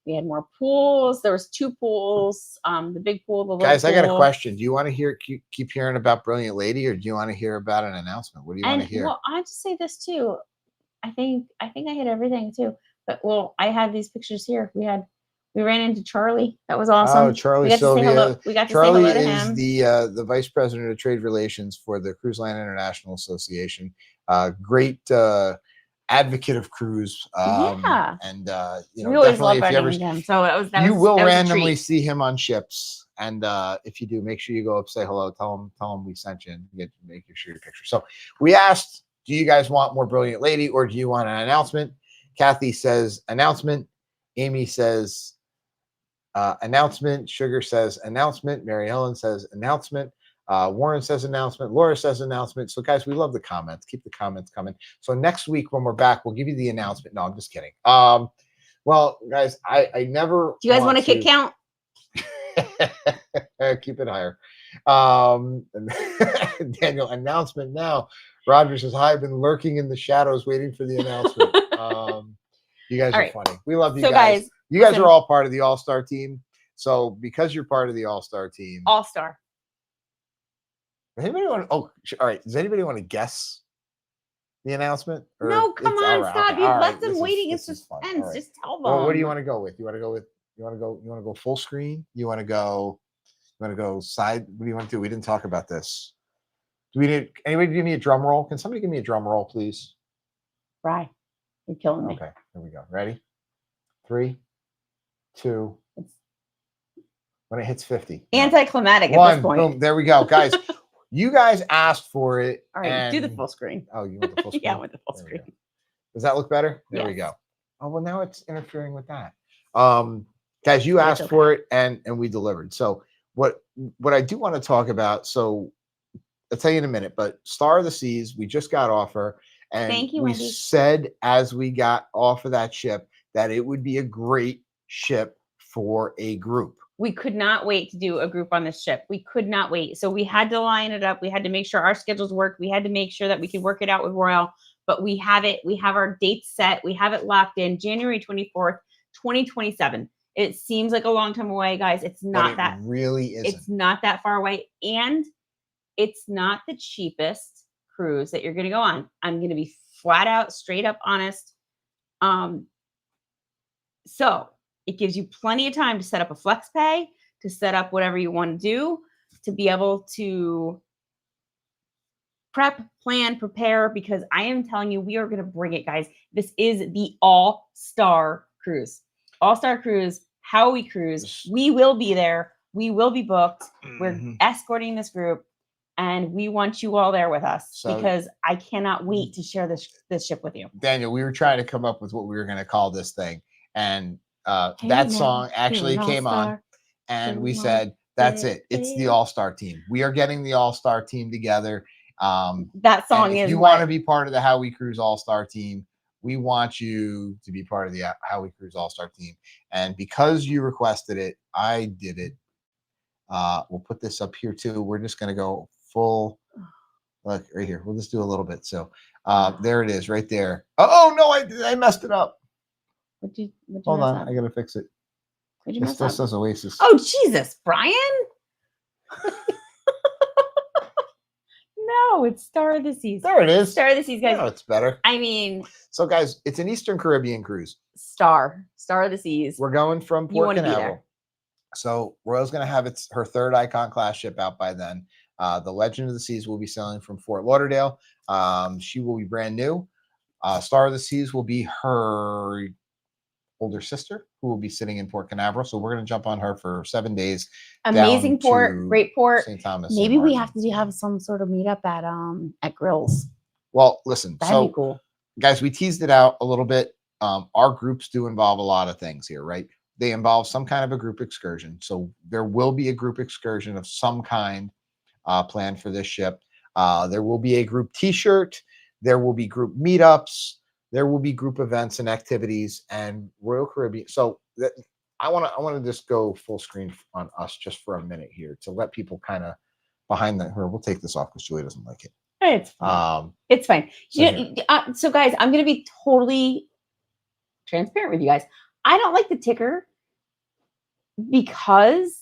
We had more pools. There was 2 pools. The big pool, the little guys. pool. I got a question. Do you want to keep hearing about Brilliant Lady, or do you want to hear about an announcement? What do you want to hear? Well, I have to say this too. I think I hit everything too. But I had these pictures here. We ran into Charlie. That was awesome. Oh, Charlie Sylvia. We got to Charlie say hello to him. is the vice president of trade relations for the Cruise Line International Association. Great advocate of cruise. And we always love running him. So you will randomly see him on ships. And if you do, make sure you go up, say hello, tell him we sent you, and make sure your picture. So we asked, do you guys want more Brilliant Lady, or do you want an announcement? Kathy says announcement. Amy says announcement. Sugar says announcement. Mary Ellen says announcement. Warren says announcement. Laura says announcement. So guys, we love the comments. Keep the comments coming. So next week when we're back, we'll give you the announcement. No, I'm just kidding. Well, guys, I never. Do you guys want a kick count? Keep it higher. Daniel, announcement now. Roger says, hi, I've been lurking in the shadows waiting for the announcement. You guys are funny. We love you guys. You guys are all part of the All-Star team. So because you're part of the All-Star team. All-Star. Anybody want? Oh, all right. Does anybody want to guess the announcement? Or no, come on, stop! Okay. You left them waiting. It's suspense. Right. Just tell them. Well, what do you want to go with? You want to go full screen? You want to go side? What do you want to do? We didn't talk about this. Do we need anybody give me a drum roll? Can somebody give me a drum roll, please? Right. You're killing me. Okay, here we go. Ready? 3, 2. When it hits 50. Anticlimactic at this point. Boom. There we go, guys. You guys asked for it. All right, do the full screen. Oh, you want the full screen? Yeah, I want the full screen. Does that look better? There we go. Oh, well, now it's interfering with that. Guys, you asked for it and we delivered. So what I do want to talk about, so I'll tell you in a minute, but Star of the Seas, we just got offer, And Thank you, we Wendy. said as we got off of that ship that it would be a great ship for a group. We could not wait to do a group on this ship. We could not wait. So we had to line it up. We had to make sure our schedules worked. We had to make sure that we could work it out with Royal, but we have it. We have our dates set. We have it locked in January 24th, 2027. It seems like a long time away, guys. It's not that really isn't. It's not that far away. And it's not the cheapest cruise that you're going to go on. I'm going to be flat out, straight up honest. So it gives you plenty of time to set up a flex pay, to set up whatever you want to do, to be able to prep, plan, prepare, because I am telling you, we are going to bring it, guys. This is the all-star cruise. All-star cruise, how we cruise. We will be there. We will be booked. We're escorting this group, and we want you all there with us because I cannot wait to share this ship with you. Daniel, we were trying to come up with what we were going to call this thing, and that song actually came on, and we said, that's it. It's the all-star team. We are getting the all-star team together. That song is. If you want to be part of the How We Cruise all-star team, we want you to be part of the How We Cruise all-star team. And because you requested it, I did it. We'll put this up here too. We're just going to go full. Look right here. We'll just do a little bit. So there it is right there. Oh no, I messed it up. What'd you Hold mess on, up? I gotta fix it. What'd you mess up? This says Oasis. Oh Jesus, Brian! No, it's Star of the Seas. There it is. Star of the Seas, guys. No, it's better. I mean, so guys, it's an Eastern Caribbean cruise. Star of the Seas. We're going from Port Canaveral. So Royal's going to have her third Icon class ship out by then. The Legend of the Seas will be sailing from Fort Lauderdale. She will be brand new. Star of the Seas will be her older sister, who will be sitting in Port Canaveral. So we're going to jump on her for 7 days. Amazing port, great port. St. Thomas. Maybe we have to have some sort of meetup at Grills. Well, listen, that'd be cool, guys. We teased it out a little bit. Our groups do involve a lot of things here, right? They involve some kind of a group excursion. So there will be a group excursion of some kind planned for this ship. There will be a group T-shirt. There will be group meetups. There will be group events and activities, and Royal Caribbean. So I want to just go full screen on us just for a minute here to let people kind of behind the. We'll take this off because Julie doesn't like it. It's fine. It's fine. So guys, I'm going to be totally transparent with you guys. I don't like the ticker because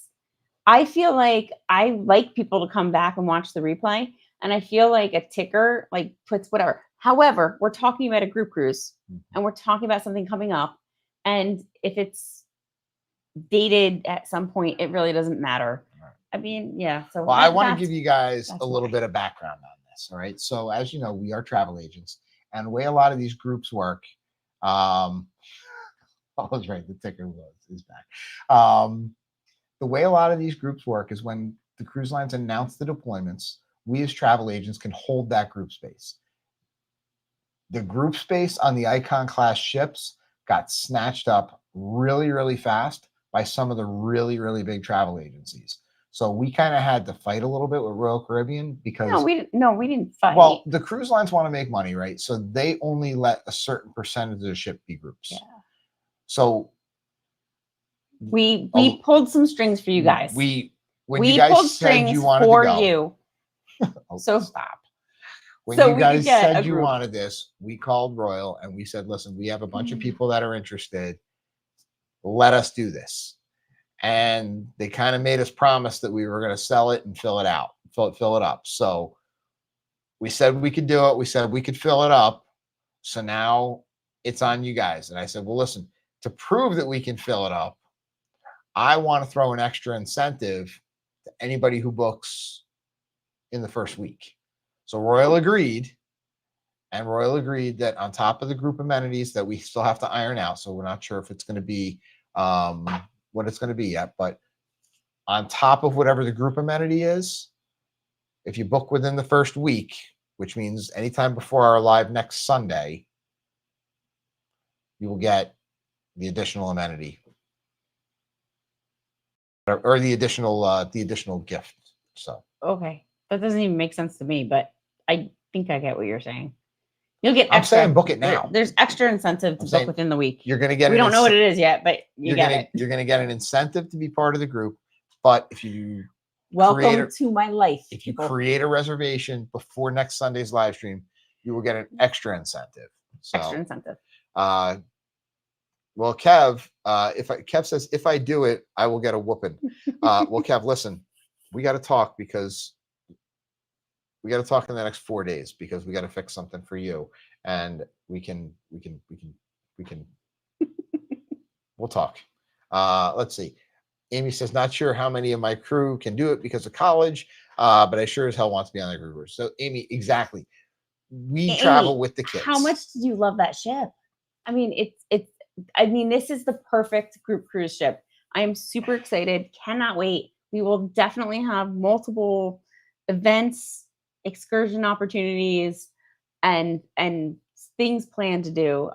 I feel like I like people to come back and watch the replay. And I feel like a ticker puts whatever. However, we're talking about a group cruise and we're talking about something coming up. And if it's dated at some point, it really doesn't matter. I mean, yeah. So well, I want to give you guys a little bit of background on this. All right. So as you know, we are travel agents, and the way a lot of these groups work, I was right. The ticker is back. The way a lot of these groups work is when the cruise lines announce the deployments, we as travel agents can hold that group space. The group space on the Icon class ships got snatched up really, really fast by some of the really, really big travel agencies. So we kind of had to fight a little bit with Royal Caribbean because we didn't fight. Well, the cruise lines want to make money, right? So they only let a certain percentage of the ship be groups. Yeah. So we pulled some strings for you guys. We pulled strings you wanted for to go, you. So stop. When you guys said you wanted this, we called Royal and we said, listen, we have a bunch of people that are interested. Let us do this. And they kind of made us promise that we were going to sell it and fill it up. So we said we could do it. We said we could fill it up. So now it's on you guys. And I said, well, listen, to prove that we can fill it up, I want to throw an extra incentive to anybody who books in the first week. So Royal agreed, and Royal agreed that on top of the group amenities that we still have to iron out, so we're not sure if it's going to be what it's going to be yet, but on top of whatever the group amenity is, if you book within the first week, which means anytime before our live next Sunday, you will get the additional amenity or the additional gift. So okay, that doesn't even make sense to me, but I think I get what you're saying, You'll get I'm extra. saying book it now. There's extra incentive to book within the week. You're going to get. We don't know what it is yet, but you're going to get an incentive to be part of the group. But if you welcome to my life, if you create a reservation before next Sunday's live stream, you will get an extra incentive. So, extra incentive. Well, Kev, Kev says if I do it, I will get a whooping. Well, Kev, listen, we got to talk because we got to talk in the next 4 days because we got to fix something for you, and we can we'll talk. Let's see. Amy says, not sure how many of my crew can do it because of college, but I sure as hell want to be on the group. So, Amy, exactly. We travel with the kids. How much did you love that ship? I mean, this is the perfect group cruise ship. I am super excited. Cannot wait. We will definitely have multiple events, excursion opportunities, and things planned to do.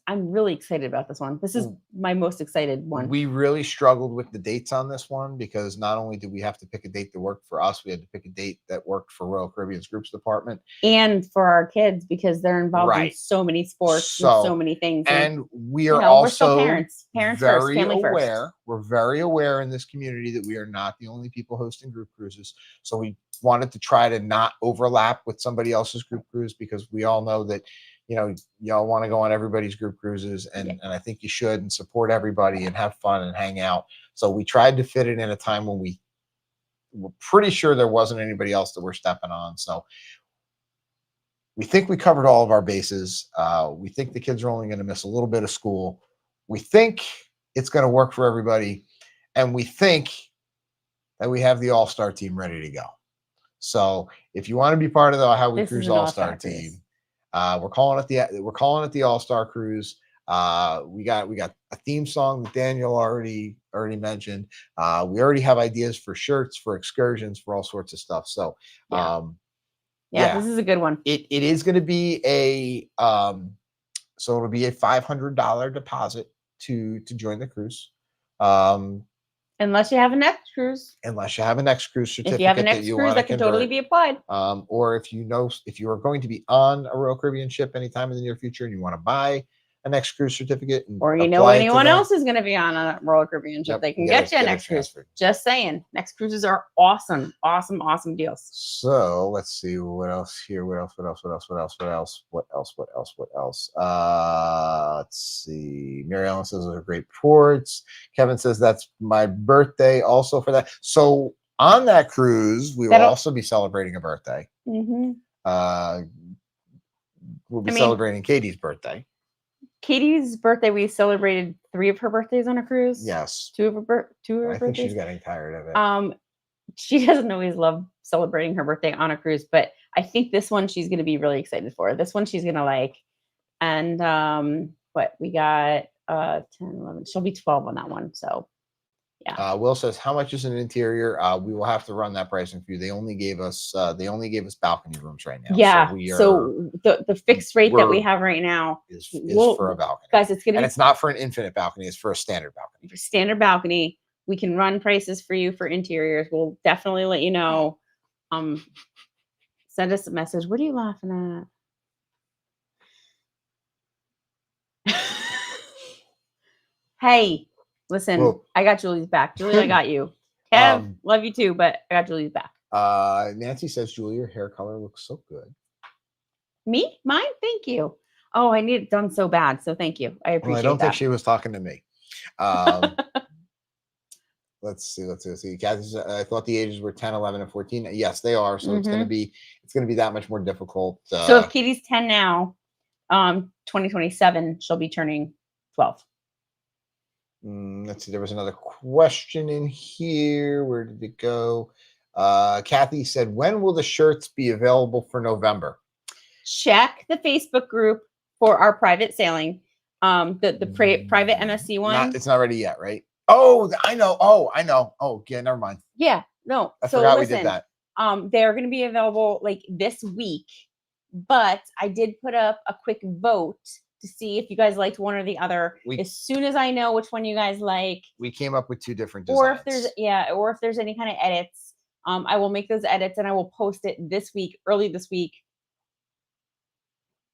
I'm really excited about this one. This is my most excited one. We really struggled with the dates on this one because not only did we have to pick a date that worked for us, we had to pick a date that worked for Royal Caribbean's groups department and for our kids because they're involved in so many sports and so many things. And we are also we're still parents very first, family aware. First. We're very aware in this community that we are not the only people hosting group cruises. So we wanted to try to not overlap with somebody else's group cruise because we all know that y'all want to go on everybody's group cruises, and I think you should and support everybody and have fun and hang out. So we tried to fit it in a time when we were pretty sure there wasn't anybody else that we're stepping on. So we think we covered all of our bases. We think the kids are only going to miss a little bit of school. We think it's going to work for everybody. And we think that we have the all-star team ready to go. So if you want to be part of the How We Cruise all-star team, we're calling it the All-Star Cruise. We got a theme song that Daniel already mentioned. We already have ideas for shirts, for excursions, for all sorts of stuff. So this is a good one. It is going to be so it'll be a $500 deposit to join the cruise. Unless you have a next cruise. Unless you have a next cruise certificate. If you have a next cruise, that can totally be applied. Or if you are going to be on a Royal Caribbean ship anytime in the near future and you want to buy a next cruise certificate, or anyone else is going to be on a Royal Caribbean ship, they can get you a next cruise. Just saying, next cruises are awesome deals. So let's see what else here. What else? Let's see. Mary Ellen says those are great ports. Kevin says that's my birthday also for that. So on that cruise, we will also be celebrating a birthday. Mm-hmm. We'll be celebrating Katie's birthday. Katie's birthday, we celebrated 3 of her birthdays on a cruise. Yes. 2 of her birthdays. I think she's getting tired of it. She doesn't always love celebrating her birthday on a cruise, but I think this one she's going to be really excited for. This one she's going to like. And what we got 10, 11. She'll be 12 on that one. So yeah. Will says, how much is an interior? We will have to run that pricing for you. They only gave us balcony rooms right now. Yeah. So the fixed rate that we have right now is for a balcony. Guys, it's not for an infinite balcony, it's for a standard balcony. For standard balcony. We can run prices for you for interiors. We'll definitely let you know. Send us a message. What are you laughing at? Hey. Listen, whoa. I got Julie's back. Julie, I got you. Kev, love you too, but I got Julie's back. Nancy says, Julie, your hair color looks so good. Me? Mine? Thank you. Oh, I need it done so bad. So thank you. I appreciate that. I don't think she was talking to me. Let's see. Kathy says, I thought the ages were 10, 11, and 14. Yes, they are. So it's gonna be that much more difficult. So if Katie's 10 now, 2027, she'll be turning 12. Let's see. There was another question in here. Where did it go? Kathy said, when will the shirts be available for November? Check the Facebook group for our private sailing. The private MSC one. It's not ready yet, right? Oh, I know. Oh, yeah, never mind. Yeah, no. I forgot we did that. They're going to be available like this week, but I did put up a quick vote to see if you guys liked one or the other. As soon as I know which one you guys like, we came up with 2 different designs. Or if there's any kind of edits, I will make those edits and I will post it early this week,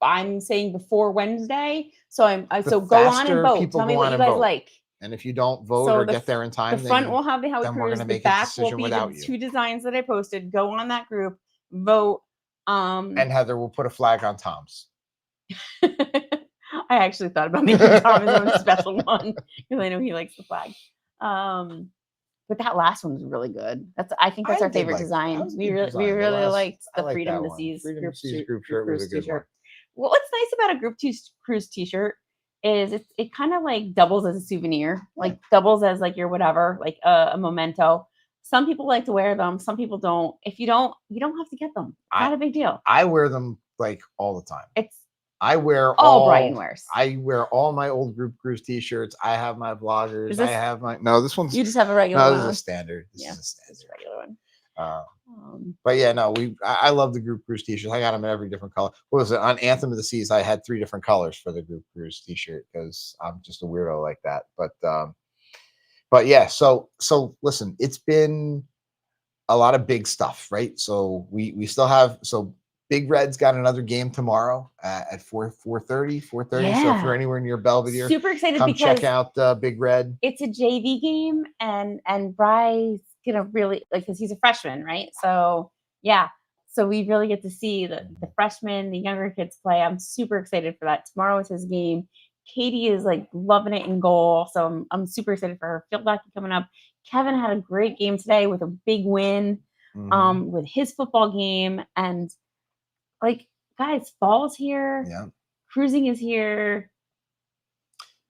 I'm saying before Wednesday. So The so go on faster and vote. people Tell me go what on you and guys vote. like. And if you don't vote So or get there in time, the front then, will have the Howie then we're Cruise. going to The make a back will decision be without the you. 2 designs that I posted. Go on that group, vote. And Heather will put a flag on Tom's. I actually thought about making Tom his own special one because I know he likes the flag. But that last one was really good. I think that's our favorite design. We really liked the Freedom of the Seas group shirt was a good one. Well, what's nice about a group 2 cruise t-shirt is it kind of like doubles as a souvenir, like doubles as like your whatever, like a memento. Some people like to wear them, some people don't. If you don't, you don't have to get them. It's not a big deal. I wear them like all the time. I wear all Brian wears. I wear all my old group cruise t-shirts. I have my bloggers. I have my this one's you just have a regular one. This is a standard. This is a regular one. But yeah, no, I love the group cruise t-shirts. I got them in every different color. What was it on Anthem of the Seas? I had 3 different colors for the group cruise t-shirt because I'm just a weirdo like that. But yeah, so listen, it's been a lot of big stuff, right? So we still have Big Red's got another game tomorrow at 4:30. Yeah. So if you're anywhere near Belvedere, super excited come because check out Big Red. It's a JV game, and Bry's gonna really because he's a freshman, right? So yeah, so we really get to see the freshmen, the younger kids play. I'm super excited for that. Tomorrow is his game. Katie is like loving it in goal, so I'm super excited for her. Field hockey coming up. Kevin had a great game today with a big win, with his football game, and like guys, fall's here. Yeah, cruising is here.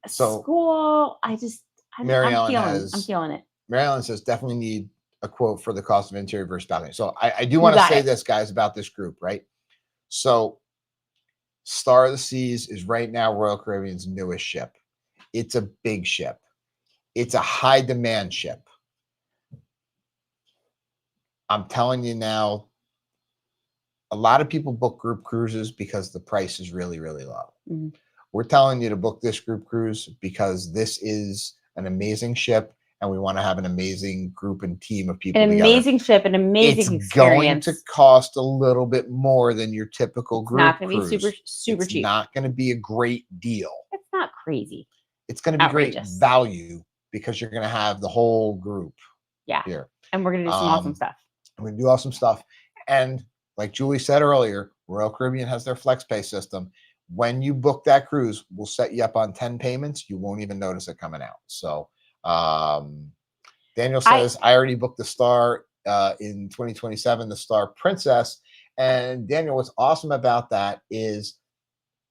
So school, I'm feeling it. Mary Ellen says definitely need a quote for the cost of interior versus balcony. So I do want to say this, guys, about this group, right? So Star of the Seas is right now Royal Caribbean's newest ship. It's a big ship. It's a high demand ship. I'm telling you now, a lot of people book group cruises because the price is really, really low. Mm-hmm. We're telling you to book this group cruise because this is an amazing ship and we want to have an amazing group and team of people together. Amazing ship, an amazing experience. It's going to cost a little bit more than your typical group cruise. It's not going to be super cheap. It's not going to be a great deal. It's not crazy. It's going to be great value because you're going to have the whole group here. And we're going to do some awesome stuff. We're going to do awesome stuff. And like Julie said earlier, Royal Caribbean has their flex pay system. When you book that cruise, we'll set you up on 10 payments. You won't even notice it coming out. So Daniel says, I already booked the Star in 2027, the Star Princess. And Daniel, what's awesome about that is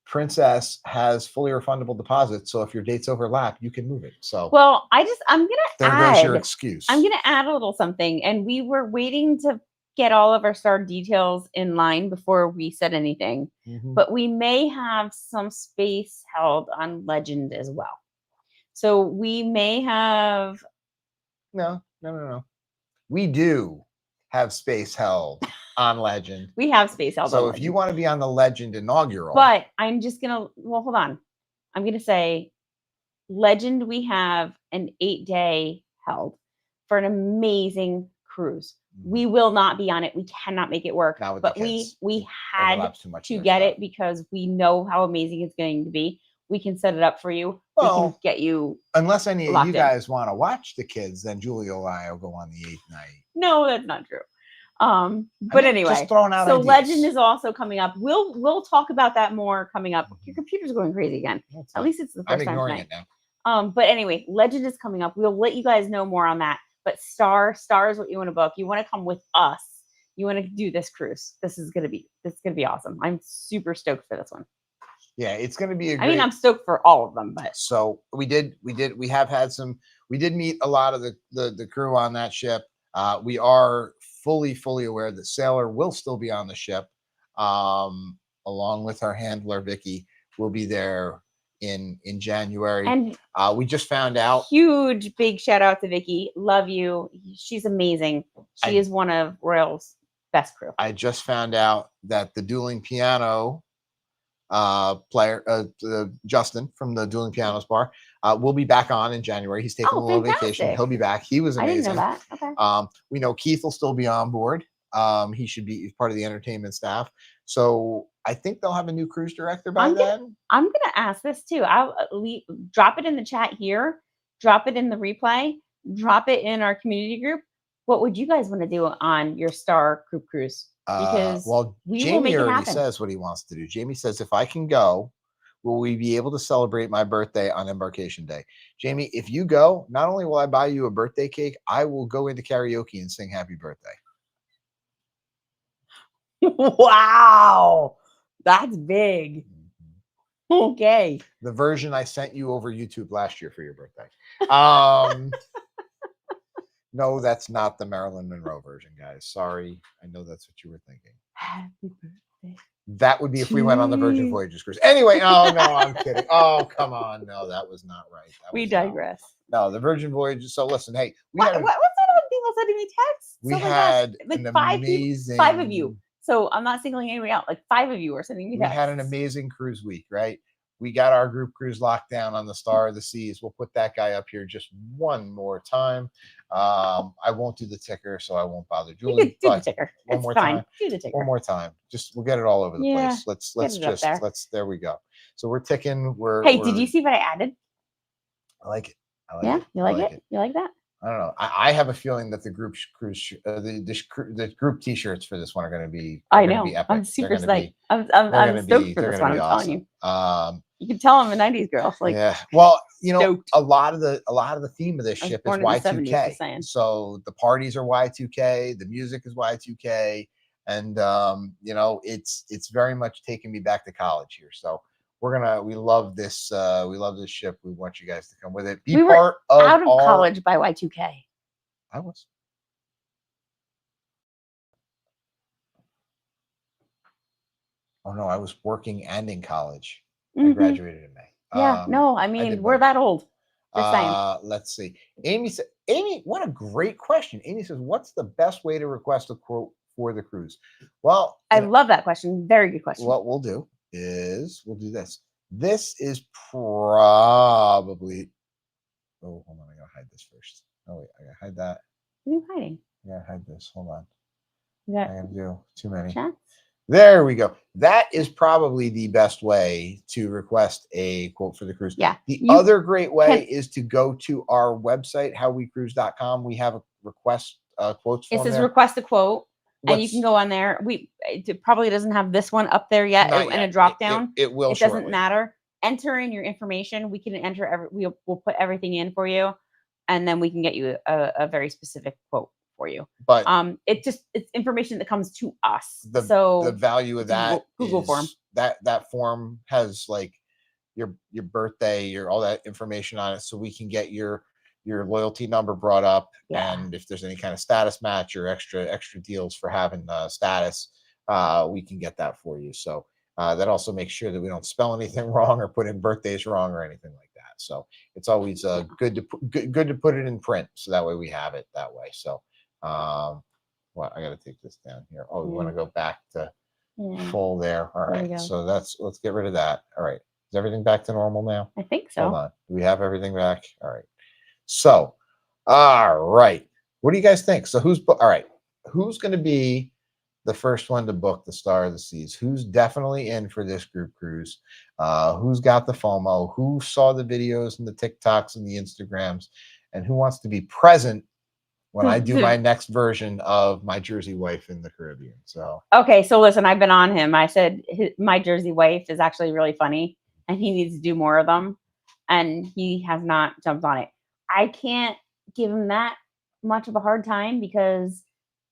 Princess has fully refundable deposits. So if your dates overlap, you can move it. So well, I'm gonna goes your excuse. I'm gonna add a little something. And we were waiting to get all of our Star details in line before we said anything. Mm-hmm. But we may have some space held on Legend as well. So we may have No. We do have space held on Legend. We have space held on So Legend. if you want to be on the Legend inaugural. But I'm just gonna hold on. I'm gonna say Legend, we have an 8-day held for an amazing cruise. We will not be on it. We cannot make it work. But we had to get it because we know how amazing it's going to be. We can set it up for you. Well, we can get you. Unless any of you guys want to watch the kids, then Julia and I will go on the 8th night. No, that's not true. But anyway, just throwing out so ideas. Legend is also coming up. We'll talk about that more coming up. Your computer's going crazy again. At least it's the first time. I'm ignoring it now. But anyway, Legend is coming up. We'll let you guys know more on that. But Star is what you want to book. You want to come with us. You want to do this cruise. This is gonna be awesome. I'm super stoked for this one. Yeah, it's gonna be I'm stoked for all of them, but so we did meet a lot of the crew on that ship. We are fully aware that Sailor will still be on the ship, along with our handler Vicky. Will be there in January, and we just found out. Huge big shout out to Vicky. Love you. She's amazing. She is one of Royal's best crew. I just found out that the dueling piano player, Justin from the Dueling Pianos Bar, will be back on in January. He's taking a little vacation. He'll be back. He was amazing. I didn't know that. Okay. We know Keith will still be on board. He's part of the entertainment staff. So I think they'll have a new cruise director by I'm then. I'm gonna ask this too. I'll drop it in the chat here, drop it in the replay, drop it in our community group. What would you guys want to do on your Star Group Cruise? Because Well, we will make Jamie it already happen. says what he wants to do. Jamie says, if I can go, will we be able to celebrate my birthday on embarkation day? Jamie, if you go, not only will I buy you a birthday cake, I will go into karaoke and sing happy birthday. Wow, that's big. Okay. The version I sent you over YouTube last year for your birthday. No, that's not the Marilyn Monroe version, guys. Sorry. I know that's what you were thinking. Happy birthday. That would be if we went on the Virgin Voyages cruise. Anyway, oh no, I'm kidding. Oh, come on. No, that was not right. We digress. No, the Virgin Voyages. So listen, hey, what's that other people sending me texts? We had like five of you. So I'm not singling anybody out. Like 5 of you are sending me texts. We had an amazing cruise week, right? We got our group cruise locked down on the Star of the Seas. We'll put that guy up here just one more time. I won't do the ticker, so I won't bother Julie. Do the ticker. One more time. Do the ticker. One more time. Just we'll get it all over the place. There we go. So we're ticking. Hey, did you see what I added? I like it. You like it? You like that? I don't know. I have a feeling that the group cruise, the group T-shirts for this one are going to be. I know. I'm super psyched. I'm stoked for this one. I'm telling you. You can tell I'm a '90s girl. Like, yeah. Well, a lot of the theme of this ship is Y2K. So the parties are Y2K. The music is Y2K, and it's very much taking me back to college here. So. We love this ship. We want you guys to come with it. We were out of college by Y2K. I was. Oh no, I was working and in college. I graduated in May. Yeah, no, I mean we're that old. Let's see. Amy, what a great question. Amy says, what's the best way to request a quote for the cruise? Well, I love that question. Very good question. What we'll do is we'll do this. This is probably. Oh, hold on. I gotta hide this first. Oh wait, I gotta hide that. What are you hiding? I gotta hide this. Hold on. I gotta do too many. Chats? There we go. That is probably the best way to request a quote for the cruise. Yeah. The other great way is to go to our website, howwecruise.com. We have a request quotes form. It says request a quote. And you can go on there. It probably doesn't have this one up there yet in a drop down. It will. It doesn't matter. Enter in your information. We can enter we'll put everything in for you, and then we can get you a very specific quote for you. But it's information that comes to us. The value of that Google form. That form has like your birthday, all that information on it, so we can get your loyalty number brought up, and if there's any kind of status match or extra deals for having status, we can get that for you. So that also makes sure that we don't spell anything wrong or put in birthdays wrong or anything like that. So it's always good to put it in print, so that way we have it that way. So I got to take this down here. Oh, we want to go back to full there. All right, so let's get rid of that. All right, is everything back to normal now? I think so. Hold on, do we have everything back? All right. So, all right. What do you guys think? So who's going to be the first one to book the Star of the Seas? Who's definitely in for this group cruise? Who's got the FOMO? Who saw the videos and the TikToks and the Instagrams? And who wants to be present when I do my next version of My Jersey Wife in the Caribbean? So okay, so listen, I've been on him. I said My Jersey Wife is actually really funny, and he needs to do more of them, and he has not jumped on it. I can't give him that much of a hard time because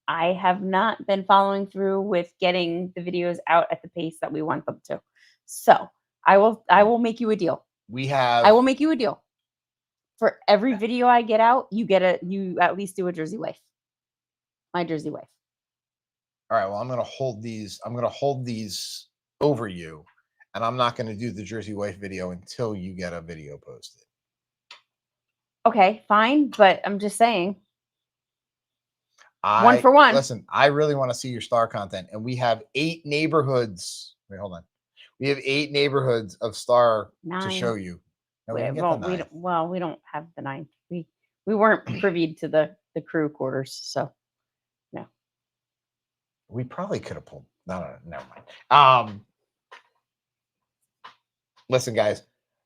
I have not been following through with getting the videos out at the pace that we want them to. So I will make you a deal. I will make you a deal. For every video I get out, you at least do a Jersey Wife. My Jersey Wife. All right. Well, I'm gonna hold these over you, and I'm not gonna do the Jersey Wife video until you get a video posted. Okay, fine, but I'm just saying. One for one. Listen, I really want to see your Star content, and we have 8 neighborhoods. Wait, hold on. We have 8 neighborhoods of Star 9. to show you. No, we don't have the 9. We weren't privy to the crew quarters, so no. We probably could have pulled. No, never mind. listen, guys,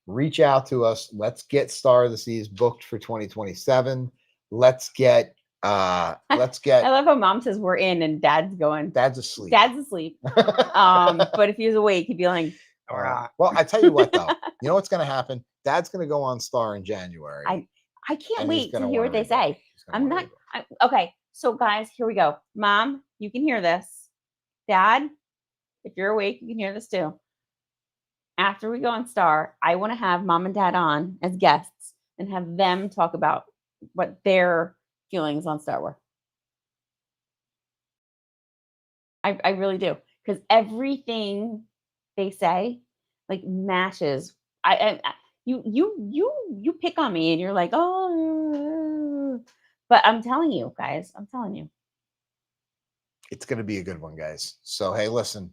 reach out to us. Let's get Star of the Seas booked for 2027. Let's get I love how mom says we're in and dad's going. Dad's asleep. Dad's asleep. But if he was awake, he'd be like, well, I tell you what though, you know what's gonna happen? Dad's gonna go on Star in January. I can't and he's wait to gonna hear what wanna they rebook. say. He's gonna I'm wanna not rebook. okay. So guys, here we go. Mom, you can hear this. Dad, if you're awake, you can hear this too. After we go on Star, I want to have mom and dad on as guests and have them talk about what their feelings on Star were. I really do, because everything they say like matches. You pick on me and you're like, oh, but I'm telling you guys, I'm telling you. It's gonna be a good one, guys. So hey, listen.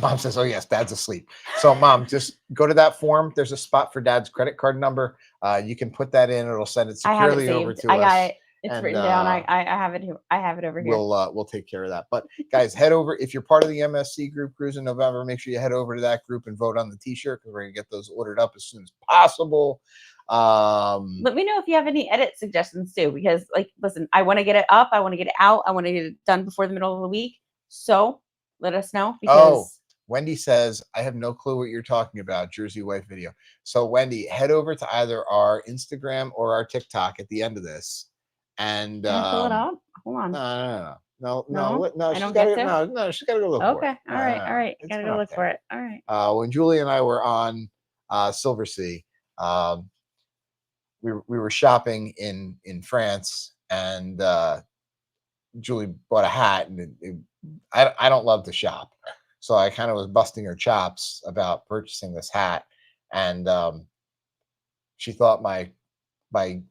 Mom says, "Oh yes, Dad's asleep." So, Mom, just go to that form. There's a spot for Dad's credit card number. You can put that in. It'll send it securely over to us. I got it. It's and, written down. I have it here. I have it over here. We'll take care of that. But guys, head over. If you're part of the MSC group cruise in November, make sure you head over to that group and vote on the t-shirt, because we're gonna get those ordered up as soon as possible. Let me know if you have any edit suggestions too, because like, listen, I want to get it up, I want to get it out, I want to get it done before the middle of the week. So let us know, because Wendy says, I have no clue what you're talking about. Jersey Wife video. So Wendy, head over to either our Instagram or our TikTok at the end of this. And can I pull it up? Hold on. No. She's got to go look for it. Okay. All right. Gotta go look for it. All right. When Julie and I were on Silver Sea, we were shopping in France, and Julie bought a hat, and I don't love to shop, so I kind of was busting her chops about purchasing this hat, and she thought my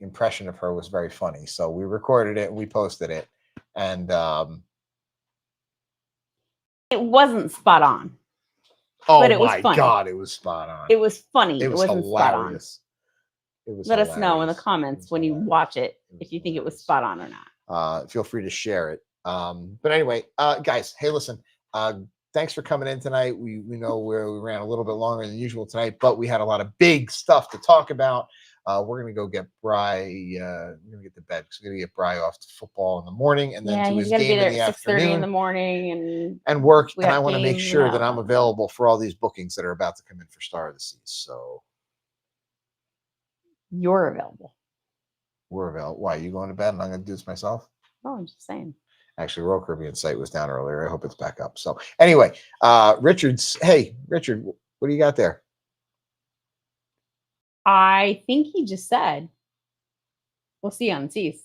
impression of her was very funny, so we recorded it and we posted it, and it wasn't spot on. Oh but it was my funny. God, it was spot on. It was funny. It was hilarious. It was. Let us know in the comments when you watch it if you think it was spot on or not. Feel free to share it. But anyway, guys, hey, listen. Thanks for coming in tonight. We know we ran a little bit longer than usual tonight, but we had a lot of big stuff to talk about. We're gonna go get Bry. We're gonna get to bed because we're gonna get Bry off to football in the morning, and then to his game in the afternoon. 6:30 in the morning and work. And I want to make sure that I'm available for all these bookings that are about to come in for Star of the Seas. So you're available. We're available. Why, you going to bed and I'm gonna do this myself? Oh, I'm just saying. Actually, Royal Caribbean site was down earlier. I hope it's back up. So anyway, Richard's. Hey, Richard, what do you got there? I think he just said, we'll see you on the seas.